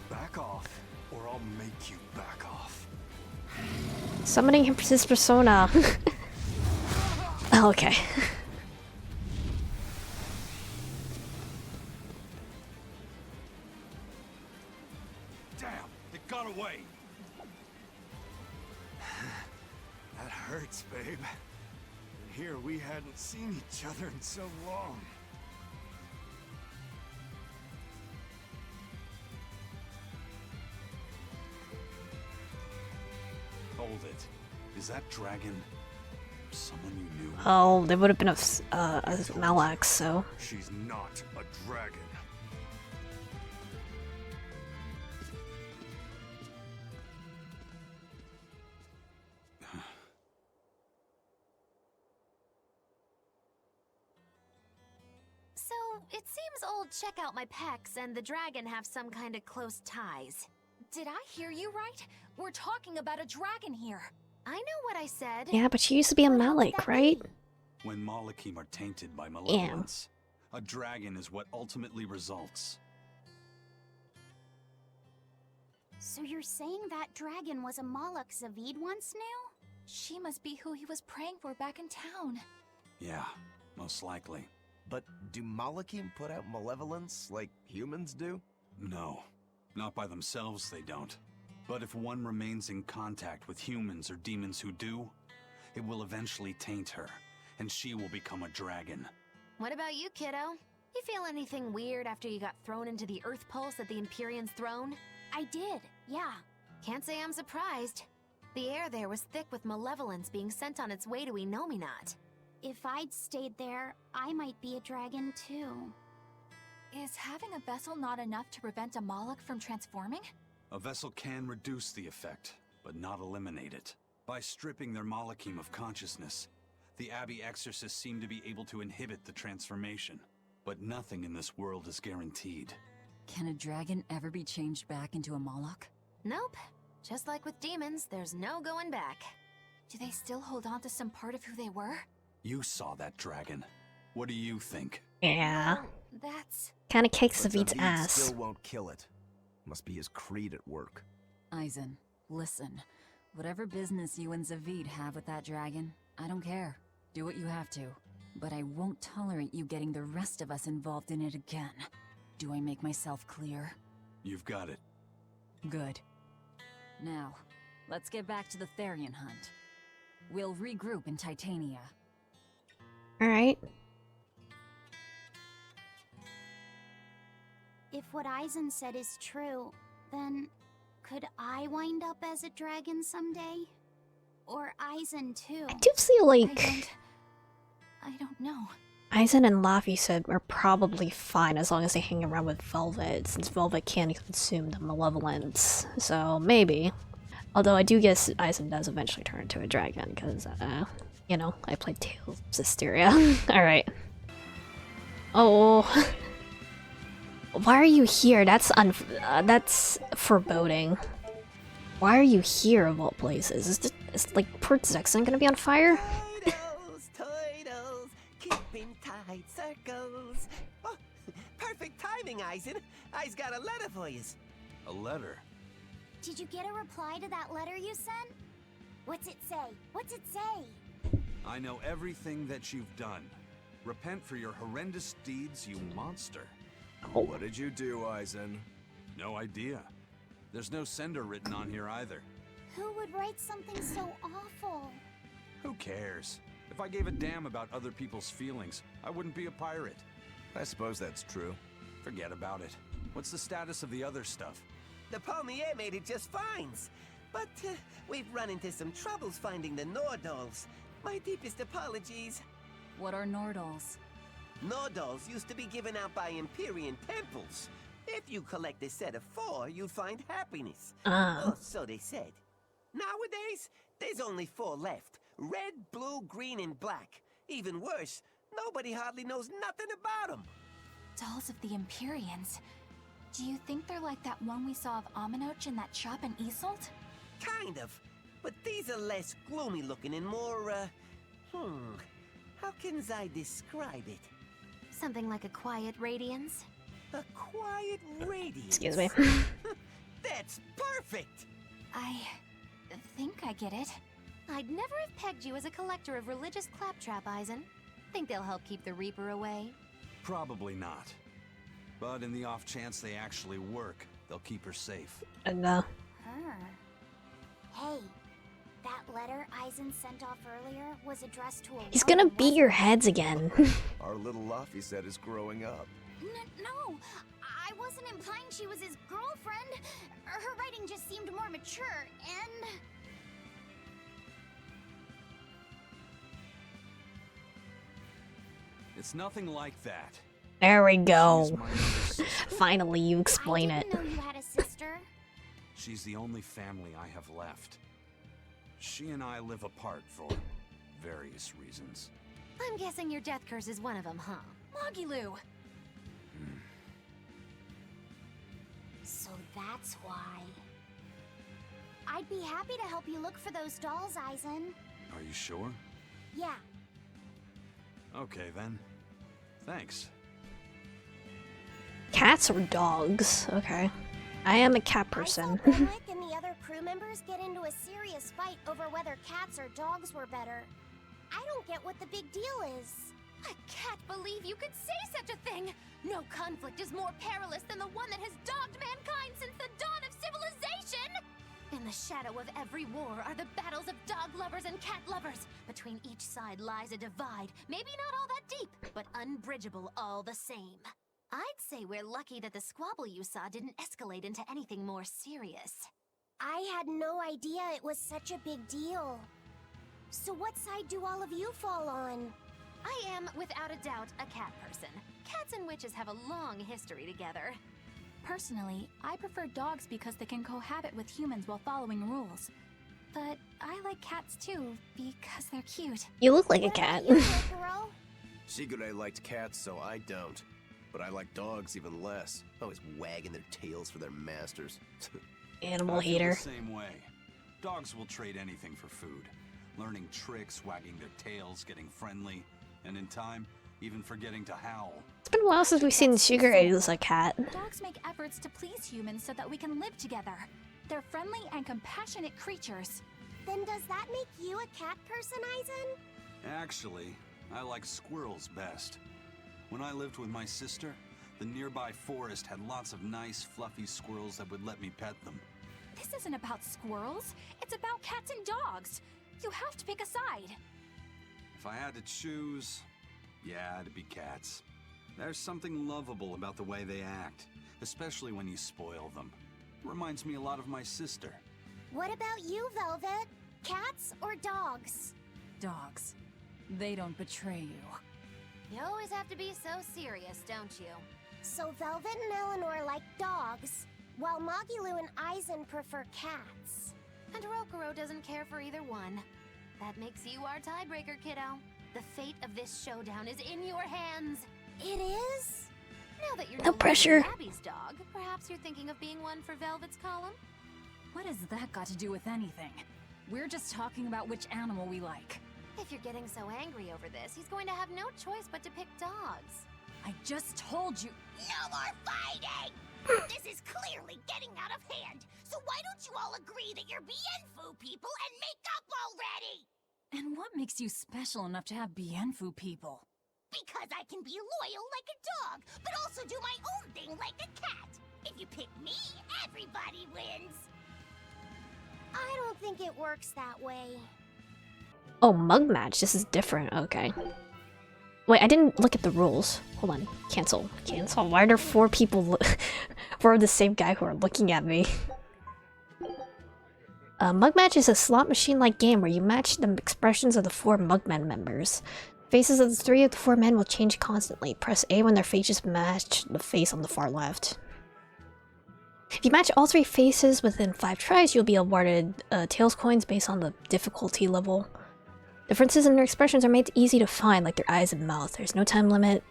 Back off, or I'll make you back off. Summoning his persona. Okay. Damn, it got away. That hurts, babe. Here we hadn't seen each other in so long. Hold it. Is that dragon someone you knew? Oh, they would have been a Malax, so. She's not a dragon. So, it seems old Check Out My Pecs and the dragon have some kind of close ties. Did I hear you right? We're talking about a dragon here. I know what I said. Yeah, but she used to be a Malik, right? When Malakim are tainted by malevolence, a dragon is what ultimately results. So you're saying that dragon was a Moloch Zavid once knew? She must be who he was praying for back in town. Yeah, most likely. But do Malakim put out malevolence like humans do? No, not by themselves they don't. But if one remains in contact with humans or demons who do, it will eventually taint her, and she will become a dragon. What about you, kiddo? You feel anything weird after you got thrown into the Earth Pulse at the Empyrean's throne? I did, yeah. Can't say I'm surprised. The air there was thick with malevolence being sent on its way to Enominat. If I'd stayed there, I might be a dragon too. Is having a vessel not enough to prevent a Moloch from transforming? A vessel can reduce the effect, but not eliminate it. By stripping their Malakim of consciousness, the Abbey exorcists seem to be able to inhibit the transformation. But nothing in this world is guaranteed. Can a dragon ever be changed back into a Moloch? Nope. Just like with demons, there's no going back. Do they still hold on to some part of who they were? You saw that dragon. What do you think? Yeah. That's... Kinda kicks But Zavid's Zavid ass. still won't kill it. Must be his creed at work. Eisen, listen. Whatever business you and Zavid have with that dragon, I don't care. Do what you have to. But I won't tolerate you getting the rest of us involved in it again. Do I make myself clear? You've got it. Good. Now, let's get back to the Therian hunt. We'll regroup in Titania. Alright. If what Eisen said is true, then could I wind up as a dragon someday? Or Eisen too? I do feel like I don't know. Eisen and Laffy said are probably fine as long as they hang around with Velvet, since Velvet can't consume the malevolence. So maybe. Although I do guess Eisen does eventually turn into a dragon, because, you know, I played Tales of Zestiria. Alright. Oh. Why are you here? That's foreboding. Why are you here of all places? Is like Port Zexon gonna be on fire? Toidles, keeping tight circles. Oh, perfect timing, Eisen. I's got a letter for you. A letter? Did you get a reply to that letter you sent? What's it say? What's it say? I know everything that you've done. Repent for your horrendous deeds, you monster. What did you do, Eisen? No idea. There's no sender written on here either. Who would write something so awful? Who cares? If I gave a damn about other people's feelings, I wouldn't be a pirate. I suppose that's true. Forget about it. What's the status of the other stuff? The Palmier made it just fine. But we've run into some troubles finding the Nordals. My deepest apologies. What are Nordals? Nordals used to be given out by Empyrean temples. If if you collect a set of 4, you'd find happiness. Ah. Or so they said. Nowadays, there's only 4 left. Red, blue, green, and black. Even worse, nobody hardly knows nothing about them. Dolls of the Empyreans. Do you think they're like that one we saw of Aminoch in that shop in Isolt? Kind of. But these are less gloomy looking and more, how can I describe it? Something like a quiet radiance? A quiet radiance. Excuse me. That's perfect! I think I get it. I'd never have pegged you as a collector of religious claptrap, Eisen. Think they'll help keep the Reaper away? Probably not. But in the off chance they actually work, they'll keep her safe. And Hey, that letter Eisen sent off earlier was addressed to a he's gonna woman, beat your heads again. Our little Laffy set is growing up. No, I wasn't implying she was his girlfriend. Her writing just seemed more mature, and... It's nothing like that. There we go. She's my other sister. Finally, you explain it. I didn't know you had a sister. She's the only family I have left. She and I live apart for various reasons. I'm guessing your death curse is one of them, huh? Mogiloo! So that's why. I'd be happy to help you look for those dolls, Eisen. Are you sure? Yeah. Okay then. Thanks. Cats or dogs? Okay. I am a cat person. Mike and the other crew members get into a serious fight over whether cats or dogs were better. I don't get what the big deal is. I can't believe you could say such a thing! No conflict is more perilous than the one that has dogged mankind since the dawn of civilization! In the shadow of every war are the battles of dog lovers and cat lovers. Between each side lies a divide, maybe not all that deep, but unbridgeable all the same. I'd say we're lucky that the squabble you saw didn't escalate into anything more serious. I had no idea it was such a big deal. So what side do all of you fall on? I am, without a doubt, a cat person. Cats and witches have a long history together. Personally, I prefer dogs because they can cohabit with humans while following rules. But I like cats too, because they're cute. You look like a cat. Shigure liked cats, so I don't. But I like dogs even less. Always wagging their tails for their masters. Animal I feel hater. the same way. Dogs will trade anything for food. Learning tricks, wagging their tails, getting friendly, and in time, even forgetting to howl. It's been a while since we've seen Sugar as a cat. Dogs make efforts to please humans so that we can live together. They're friendly and compassionate creatures. Then does that make you a cat person, Eisen? Actually, I like squirrels best. When I lived with my sister, the nearby forest had lots of nice, fluffy squirrels that would let me pet them. This isn't about squirrels. It's about cats and dogs. You have to pick a side. If I had to choose, yeah, it'd be cats. There's something lovable about the way they act, especially when you spoil them. Reminds me a lot of my sister. What about you, Velvet? Cats or dogs? Dogs. They don't betray you. You always have to be so serious, don't you? So Velvet and Eleanor like dogs, while Mogiloo and Eisen prefer cats. And Rokuro doesn't care for either one. That makes you our tiebreaker, kiddo. The fate of this showdown is in your hands. It is? Now that you're No pressure. Abby's dog, perhaps you're thinking of being one for Velvet's column? What has that got to do with anything? We're just talking about which animal we like. If you're getting so angry over this, he's going to have no choice but to pick dogs. I just told you. No more fighting! This is clearly getting out of hand. So why don't you all agree that you're Bienfu people and make up already? And what makes you special enough to have Bienfu people? Because I can be loyal like a dog, but also do my own thing like a cat. If you pick me, everybody wins. I don't think it works that way. Oh, mug match. This is different. Okay. Wait, I didn't look at the rules. Hold on. Cancel. Cancel. Why are there 4 people for the same guy who are looking at me? Mug match is a slot machine-like game where you match the expressions of the 4 Mugmen members. Faces of the 3 of the 4 men will change constantly. Press A when their faces match the face on the far left. If you match all 3 faces within 5 tries, you'll be awarded Tails coins based on the difficulty level. Differences in their expressions are made easy to find, like their eyes and mouth. There's no time limit.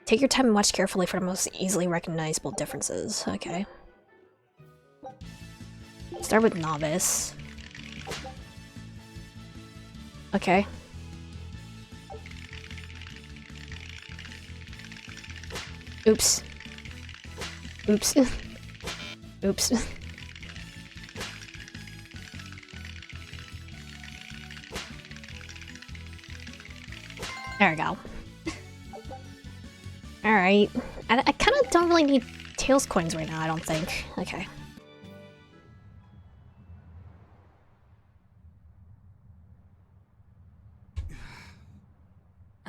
Take your time and watch carefully for the most easily recognizable differences. Okay. Start with Novice. Okay. Oops. Oops. Oops. There we go. Alright. I kind of don't really need Tails coins right now, I don't think. Okay.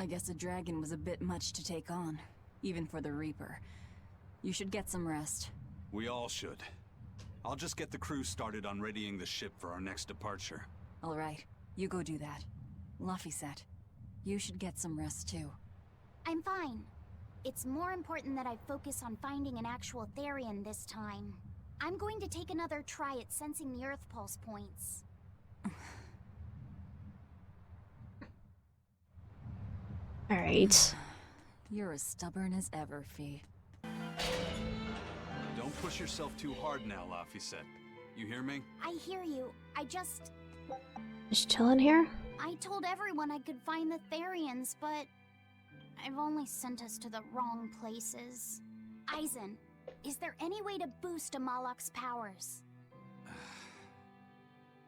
I guess a dragon was a bit much to take on, even for the Reaper. You should get some rest. We all should. I'll just get the crew started on readying the ship for our next departure. Alright, you go do that. Laphicet, you should get some rest too. I'm fine. It's more important that I focus on finding an actual Therian this time. I'm going to take another try at sensing the Earth Pulse points. Alright. You're as stubborn as ever, Fee. Don't push yourself too hard now, Laphicet. You hear me? I hear you. Just chilling here? I told everyone I could find the Therians, but I've only sent us to the wrong places. Aizen, is there any way to boost Amalok's powers?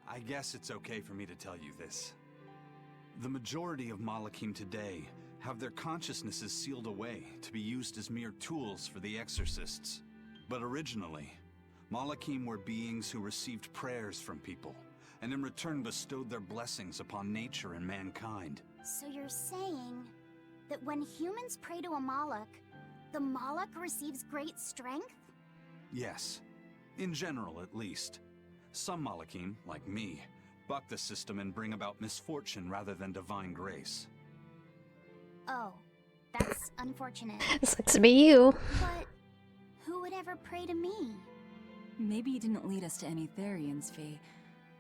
I guess it's okay for me to tell you this. The majority of Malakim today have their consciousnesses sealed away to be used as mere tools for the exorcists. But originally, Malakim were beings who received prayers from people, and in return bestowed their blessings upon nature and mankind. So you're saying that when humans pray to Amalok, the Malak receives great strength? Yes, in general at least. Some Malakim, like me, buck the system and bring about misfortune rather than divine grace. Oh, that's unfortunate. Sucks to be you. But who would ever pray to me? Maybe you didn't lead us to any Therians, Fee,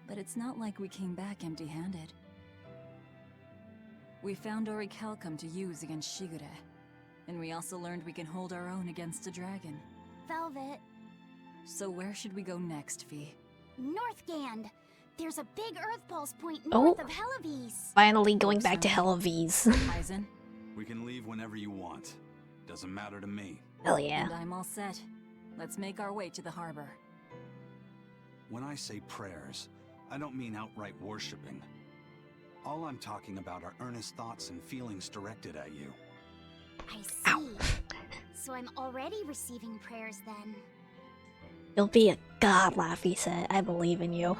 but it's not like we came back empty-handed. We found Orichalcum to use against Shigure, and we also learned we can hold our own against a dragon. Velvet. So where should we go next, Fee? Northgand! There's a big Earth Pulse point Oh. north of Helavis. Finally going back to Helavis. Aizen? We can leave whenever you want. Doesn't matter to me. Hell yeah. And I'm all set. Let's make our way to the harbor. When I say prayers, I don't mean outright worshipping. All I'm talking about are earnest thoughts and feelings directed at you. I see. So I'm already receiving prayers then. You'll be a god, Laphicet. I believe in you.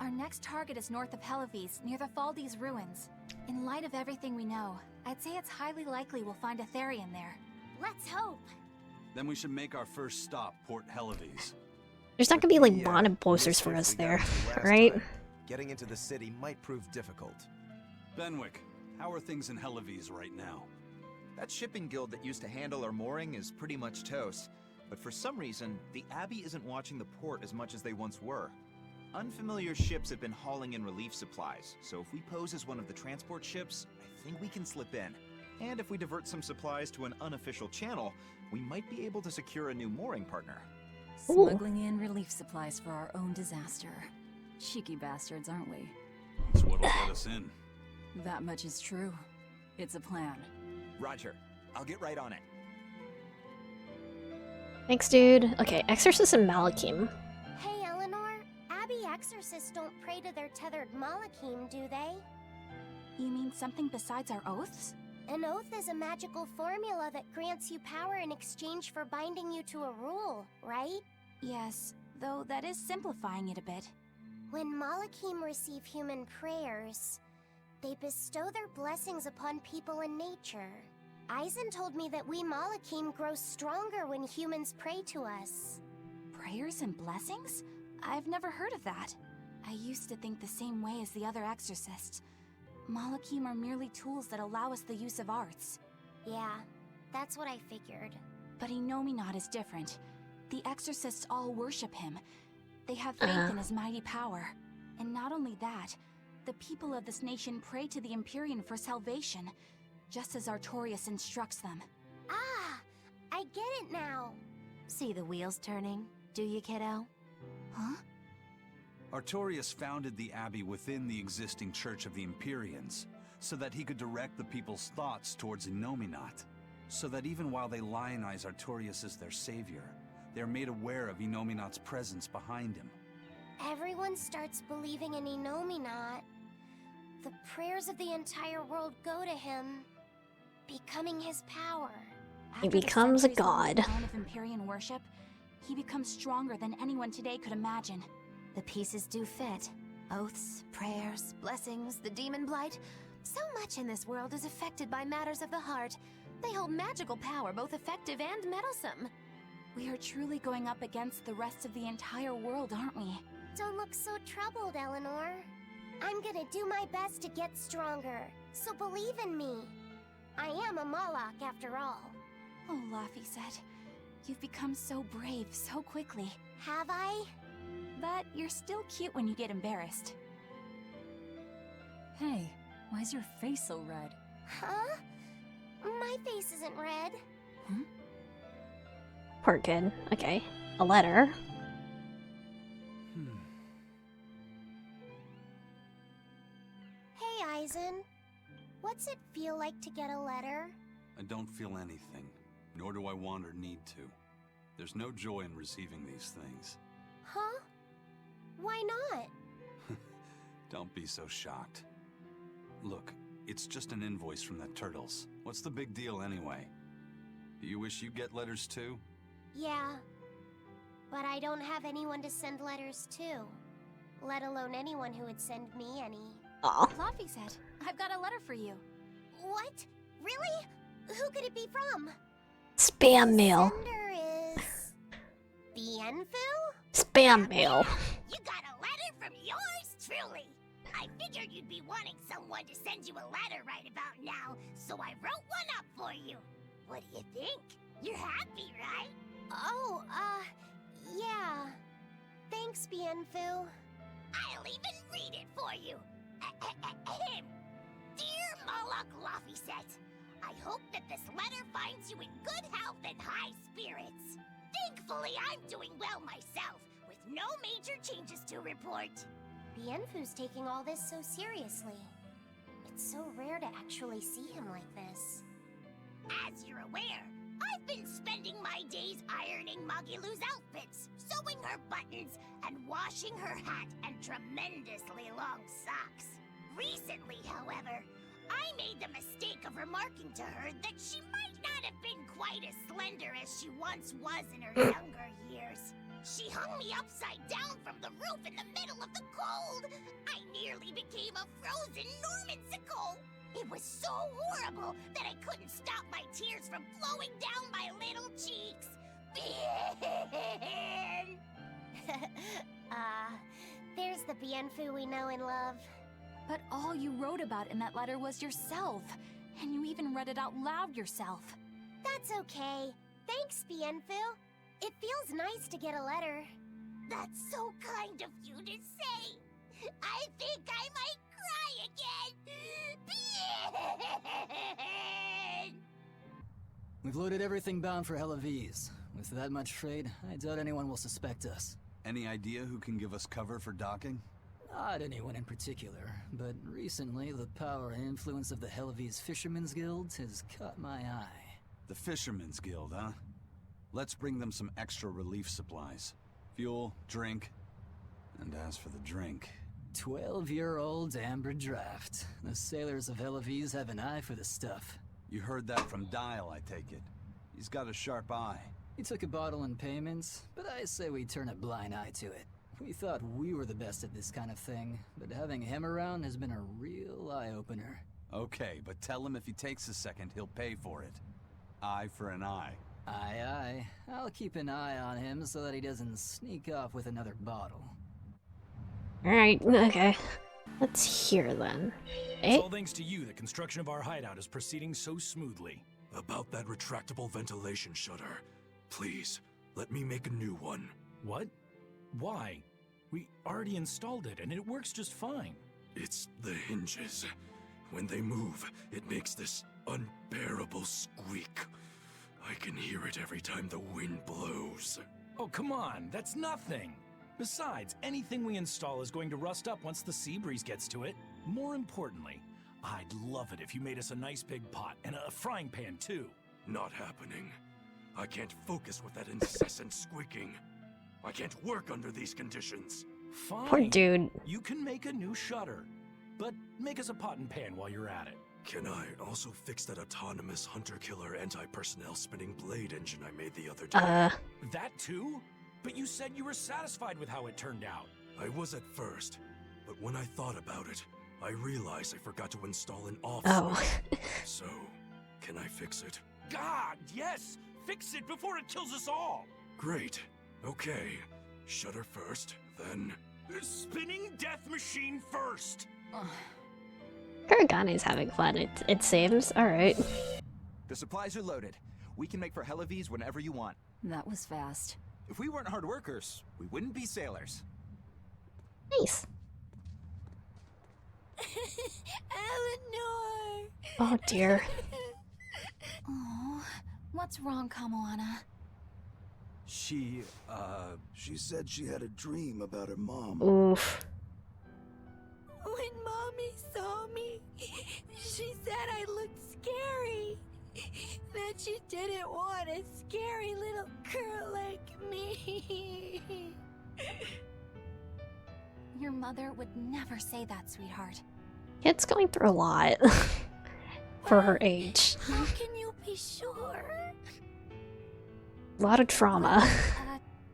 Our next target is north of Helavis, near the Faldi's ruins. In light of everything we know, I'd say it's highly likely we'll find a Therian there. Let's hope. Then we should make our first stop, Port Helavis. There's not gonna be like wanted posters for us there, right? Getting into the city might prove difficult. Benwick, how are things in Helavis right now? That shipping guild that used to handle our mooring is pretty much toast. But for some reason, the Abbey isn't watching the port as much as they once were. Unfamiliar ships have been hauling in relief supplies, so if we pose as one of the transport ships, I think we can slip in. And if we divert some supplies to an unofficial channel, we might be able to secure a new mooring partner. Smuggling in relief supplies for our own disaster. Cheeky bastards, aren't we? It's what'll get us in. That much is true. It's a plan. Roger. I'll get right on it. Thanks, dude. Okay, Exorcist and Malakim. Hey, Eleanor. Abbey exorcists don't pray to their tethered Malakim, do they? You mean something besides our oaths? An oath is a magical formula that grants you power in exchange for binding you to a rule, right? Yes, though that is simplifying it a bit. When Malakim receive human prayers, they bestow their blessings upon people and nature. Aizen told me that we Malakim grow stronger when humans pray to us. Prayers and blessings? I've never heard of that. I used to think the same way as the other exorcists. Malachim are merely tools that allow us the use of arts. Yeah, that's what I figured. But Inominat is different. The exorcists all worship him. They have faith in his mighty power. And not only that, the people of this nation pray to the Empyrean for salvation, just as Artorias instructs them. Ah, I get it now. See the wheels turning, do you, kiddo? Huh? Artorias founded the Abbey within the existing Church of the Empyreans, so that he could direct the people's thoughts towards Inominat, so that even while they lionize Artorias as their savior, they are made aware of Inominat's presence behind him. Everyone starts believing in Inominat. The prayers of the entire world go to him, becoming his power. He becomes a After the centuries-long god. decline of Empyrean worship, he becomes stronger than anyone today could imagine. The pieces do fit. Oaths, prayers, blessings, the demon blight. So much in this world is affected by matters of the heart. They hold magical power, both effective and meddlesome. We are truly going up against the rest of the entire world, aren't we? Don't look so troubled, Eleanor. I'm gonna do my best to get stronger, so believe in me. I am a Moloch after all. Oh, Laphicet, you've become so brave so quickly. Have I? But you're still cute when you get embarrassed. Hey, why's your face so red? Huh? My face isn't red. Poor kid. Okay. A letter. Hey, Eisen. What's it feel like to get a letter? I don't feel anything, nor do I want or need to. There's no joy in receiving these things. Huh? Why not? Don't be so shocked. Look, it's just an invoice from the Turtles. What's the big deal anyway? Do you wish you get letters too? Yeah. But I don't have anyone to send letters to. Let alone anyone who would send me any. Aw. Laphicet, I've got a letter for you. What? Really? Who could it be from? Spam mail. Sender is... Bienfu? Spam mail. You got a letter from yours truly. I figured you'd be wanting someone to send you a letter right about now, so I wrote one up for you. What do you think? You're happy, right? Oh, yeah. Thanks, Bienfu. I'll even read it for you. Dear Moloch Laphicet, I hope that this letter finds you in good health and high spirits. Thankfully, I'm doing well myself, with no major changes to report. Bienfu's taking all this so seriously. It's so rare to actually see him like this. As you're aware, I've been spending my days ironing Magilu's outfits, sewing her buttons, and washing her hat and tremendously long socks. Recently, however, I made the mistake of remarking to her that she might not have been quite as slender as she once was in her younger years. She hung me upside down from the roof in the middle of the cold. I nearly became a frozen Normansicle. It was so horrible that I couldn't stop my tears from flowing down my little cheeks. Bien! There's the Bienfu we know and love. But all you wrote about in that letter was yourself. And you even read it out loud yourself. That's okay. Thanks, Bienfu. It feels nice to get a letter. That's so kind of you to say. I think I might cry again. We've loaded everything bound for Helaviz. With that much trade, I doubt anyone will suspect us. Any idea who can give us cover for docking? Not anyone in particular, but recently the power and influence of the Helaviz Fishermen's Guild has caught my eye. The Fishermen's Guild, huh? Let's bring them some extra relief supplies. Fuel, drink, and as for the drink... 12-year-old amber draft. The sailors of Helaviz have an eye for the stuff. You heard that from Dial, I take it. He's got a sharp eye. He took a bottle in payments, but I say we turn a blind eye to it. We thought we were the best at this kind of thing, but having him around has been a real eye-opener. Okay, but tell him if he takes a second, he'll pay for it. Eye for an eye. Aye, aye. I'll keep an eye on him so that he doesn't sneak off with another bottle. Alright, okay. Let's hear then. It's all thanks to you that construction of our hideout is proceeding so smoothly. About that retractable ventilation shutter. Please, let me make a new one. What? Why? We already installed it, and it works just fine. It's the hinges. When they move, it makes this unbearable squeak. I can hear it every time the wind blows. Oh, come on, that's nothing. Besides, anything we install is going to rust up once the sea breeze gets to it. More importantly, I'd love it if you made us a nice big pot and a frying pan too. Not happening. I can't focus with that incessant squeaking. I can't work under these conditions. Fine. Poor dude. You can make a new shutter, but make us a pot and pan while you're at it. Can I also fix that autonomous hunter-killer anti-personnel spinning blade engine I made the other day? That too? But you said you were satisfied with how it turned out. I was at first, but when I thought about it, I realized I forgot to install an off switch. So, can I fix it? God, yes! Fix it before it kills us all! Great. Okay. Shutter first, then... Spinning death machine first! Kuragane's having fun, it seems. Alright. The supplies are loaded. We can make for Helavies whenever you want. That was fast. If we weren't hard workers, we wouldn't be sailors. Nice. Eleanor! Oh dear. Oh, what's wrong, Kamoana? She said she had a dream about her mom. Oof. When Mommy saw me, she said I looked scary. That she didn't want a scary little girl like me. Your mother would never say that, sweetheart. Kid's going through a lot for her age. How can you be sure? A lot of trauma.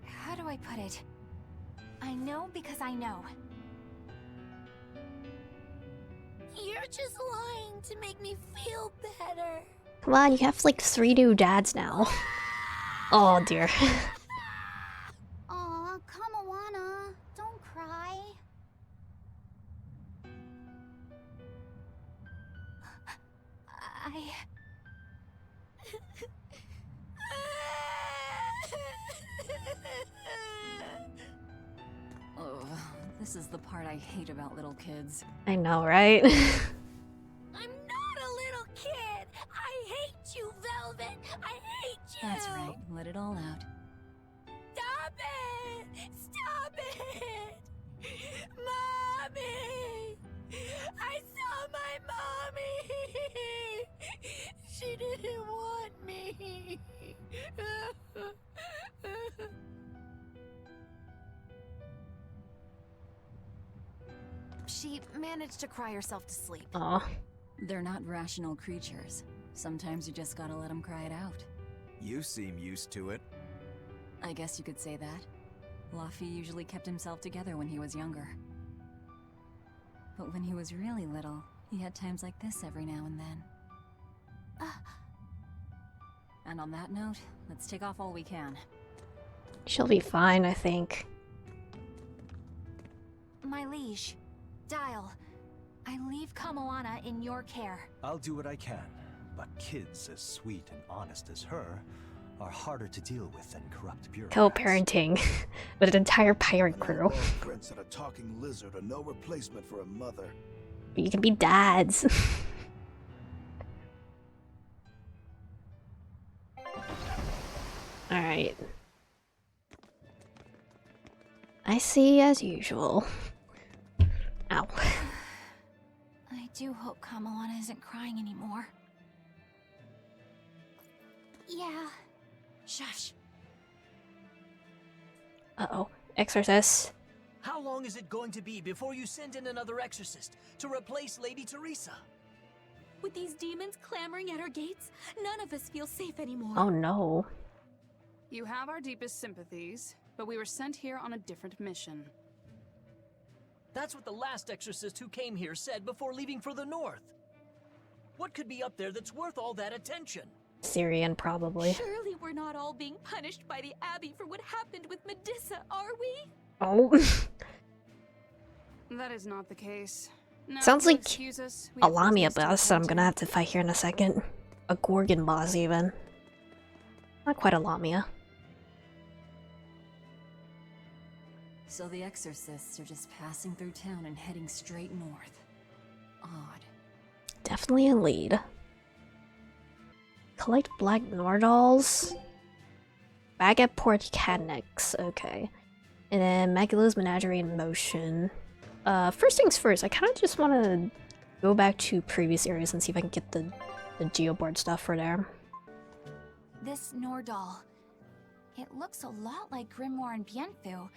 How do I put it? I know because I know. You're just lying to make me feel better. Come on, you have like 3 new dads now. Oh dear. Aw, Kamoana, don't cry. Oh, this is the part I hate about little kids. I know, right? I'm not a little kid. I hate you, Velvet. I hate you. That's right, let it all out. Stop it! Stop it! Mommy! I saw my mommy! She didn't want me. She managed to cry herself to sleep. Aw. They're not rational creatures. Sometimes you just gotta let them cry it out. You seem used to it. I guess you could say that. Laffy usually kept himself together when he was younger. But when he was really little, he had times like this every now and then. And on that note, let's take off all we can. She'll be fine, I think. My liege, Dial, I leave Kamoana in your care. I'll do what I can, but kids as sweet and honest as her are harder to deal with than corrupt bureaucrats. Co-parenting with an entire pirate crew. Prince and a talking lizard are no replacement for a mother. You can be dads. Alright. I see as usual. Ow. I do hope Kamoana isn't crying anymore. Yeah. Shush. Uh-oh. Exorcist. How long is it going to be before you send in another exorcist to replace Lady Teresa? With these demons clamoring at our gates, none of us feel safe anymore. Oh no. You have our deepest sympathies, but we were sent here on a different mission. That's what the last exorcist who came here said before leaving for the north. What could be up there that's worth all that attention? Syrian, probably. Surely we're not all being punished by the Abbey for what happened with Medusa, are we? Oh. That is not the case. Now, Sounds if you'll like excuse us, we a have Lamia business to boss that I'm attend gonna to. have to fight here in a second. A Gorgon boss, even. Not quite a Lamia. So the exorcists are just passing through town and heading straight north. Odd. Definitely a lead. Collect black Nordals. Bag at Port Cadnex, okay. And then Magula's Menagerie in motion. First things first, I kind of just want to go back to previous areas and see if I can get the geoboard stuff for there. This Nordal. It looks a lot like Grimoire and Bienfu,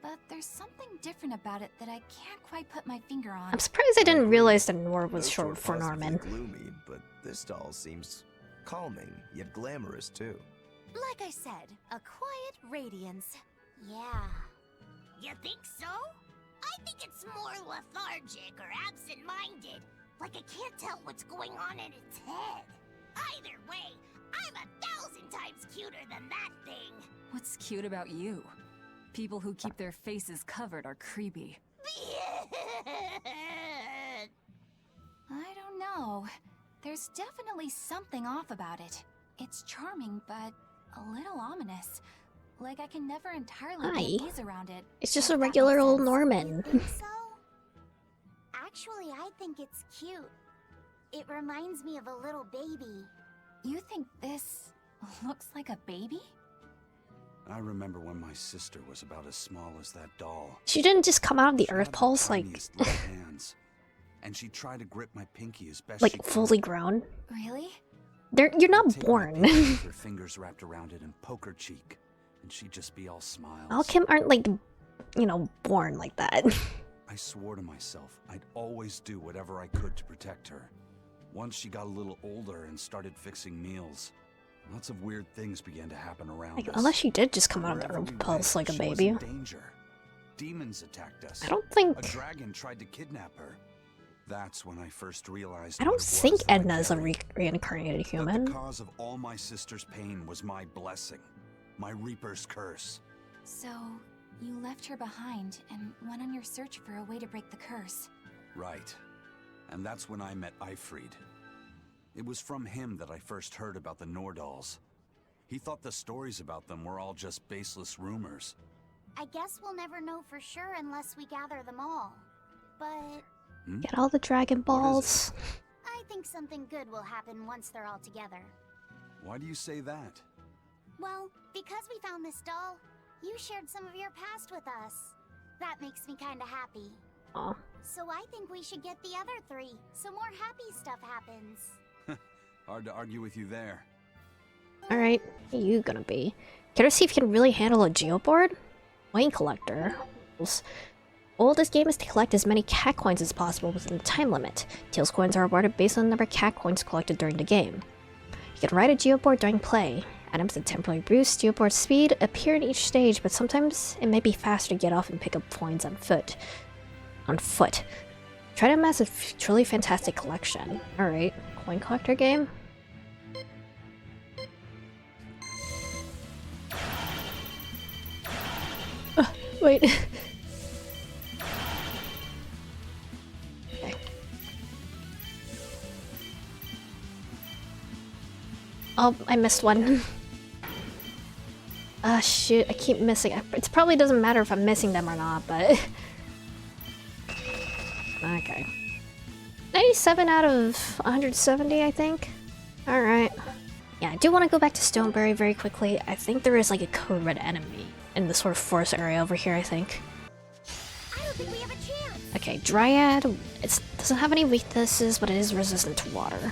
but there's something different about it that I can't quite put my finger on. I'm surprised I didn't realize that Nor was Those short for possibly Norman. gloomy, but this doll seems calming, yet glamorous too. Like I said, a quiet radiance. Yeah. You think so? I think it's more lethargic or absent-minded. Like I can't tell what's going on in its head. Either way, I'm 1,000 times cuter than that thing. What's cute about you? People who keep their faces covered are creepy. I don't know. There's definitely something off about it. It's charming, but a little ominous. Like I can never entirely Hi. get ease around it. It's just a regular old Norman. So? Actually, I think it's cute. It reminds me of a little baby. You think this looks like a baby? I remember when my sister was about as small as that doll. She didn't just come out of the She Earth had the Pulse like tiniest little hands, and she tried to grip my pinky as best she like could. fully grown. Really? You're not Take my born. pinky with her fingers wrapped around it and poke her cheek, and she'd just be all smiles. Alchem aren't like, you know, born like that. I swore to myself I'd always do whatever I could to protect her. Once she got a little older and started fixing meals, lots of weird things began to happen around Like, us. unless she did just come out of the Wherever we Earth Pulse went, like a she was baby. in danger. Demons attacked us. I don't think- A dragon tried to kidnap her. That's when I first realized I what don't it was think that I Edna's a carried. reincarnated That human. the cause of all my sister's pain was my blessing, my Reaper's curse. So, you left her behind and went on your search for a way to break the curse. Right. And that's when I met Eifried. It was from him that I first heard about the Nordals. He thought the stories about them were all just baseless rumors. I guess we'll never know for sure unless we gather them all. But Get all the Dragon Balls. I think something good will happen once they're all together. Why do you say that? Well, because we found this doll, you shared some of your past with us. That makes me kinda happy. Aw. So I think we should get the other three, so more happy stuff happens. Hard to argue with you there. Alright, what are you gonna be? Care to see if you can really handle a geoboard? Coin collector. Goal of this game is to collect as many cat coins as possible within the time limit. Tails coins are awarded based on the number of cat coins collected during the game. You can ride a geoboard during play. Items that temporarily boost geoboard speed appear in each stage, but sometimes it may be faster to get off and pick up coins on foot. Try to amass a truly fantastic collection. Alright, coin collector game? Wait. Okay. Oh, I missed one. Ah, shoot, I keep missing. It probably doesn't matter if I'm missing them or not, but... Okay. 97 out of 170, I think? Alright. Yeah, I do want to go back to Stoneberry very quickly. I think there is like a code red enemy in the sort of forest area over here, I think. I don't think we have a chance. Okay, Dryad. It doesn't have any weaknesses, but it is resistant to water.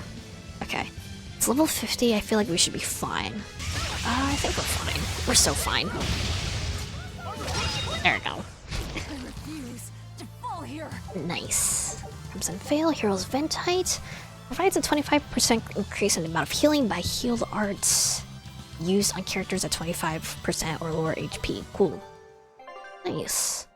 Okay. It's level 50, I feel like we should be fine. I think we're fine. We're so fine. There we go. I refuse to fall here. Nice. Crimson Veil, Hero's Vent Height. Provides a 25% increase in the amount of healing by healed arts used on characters at 25% or lower HP. Cool. Nice.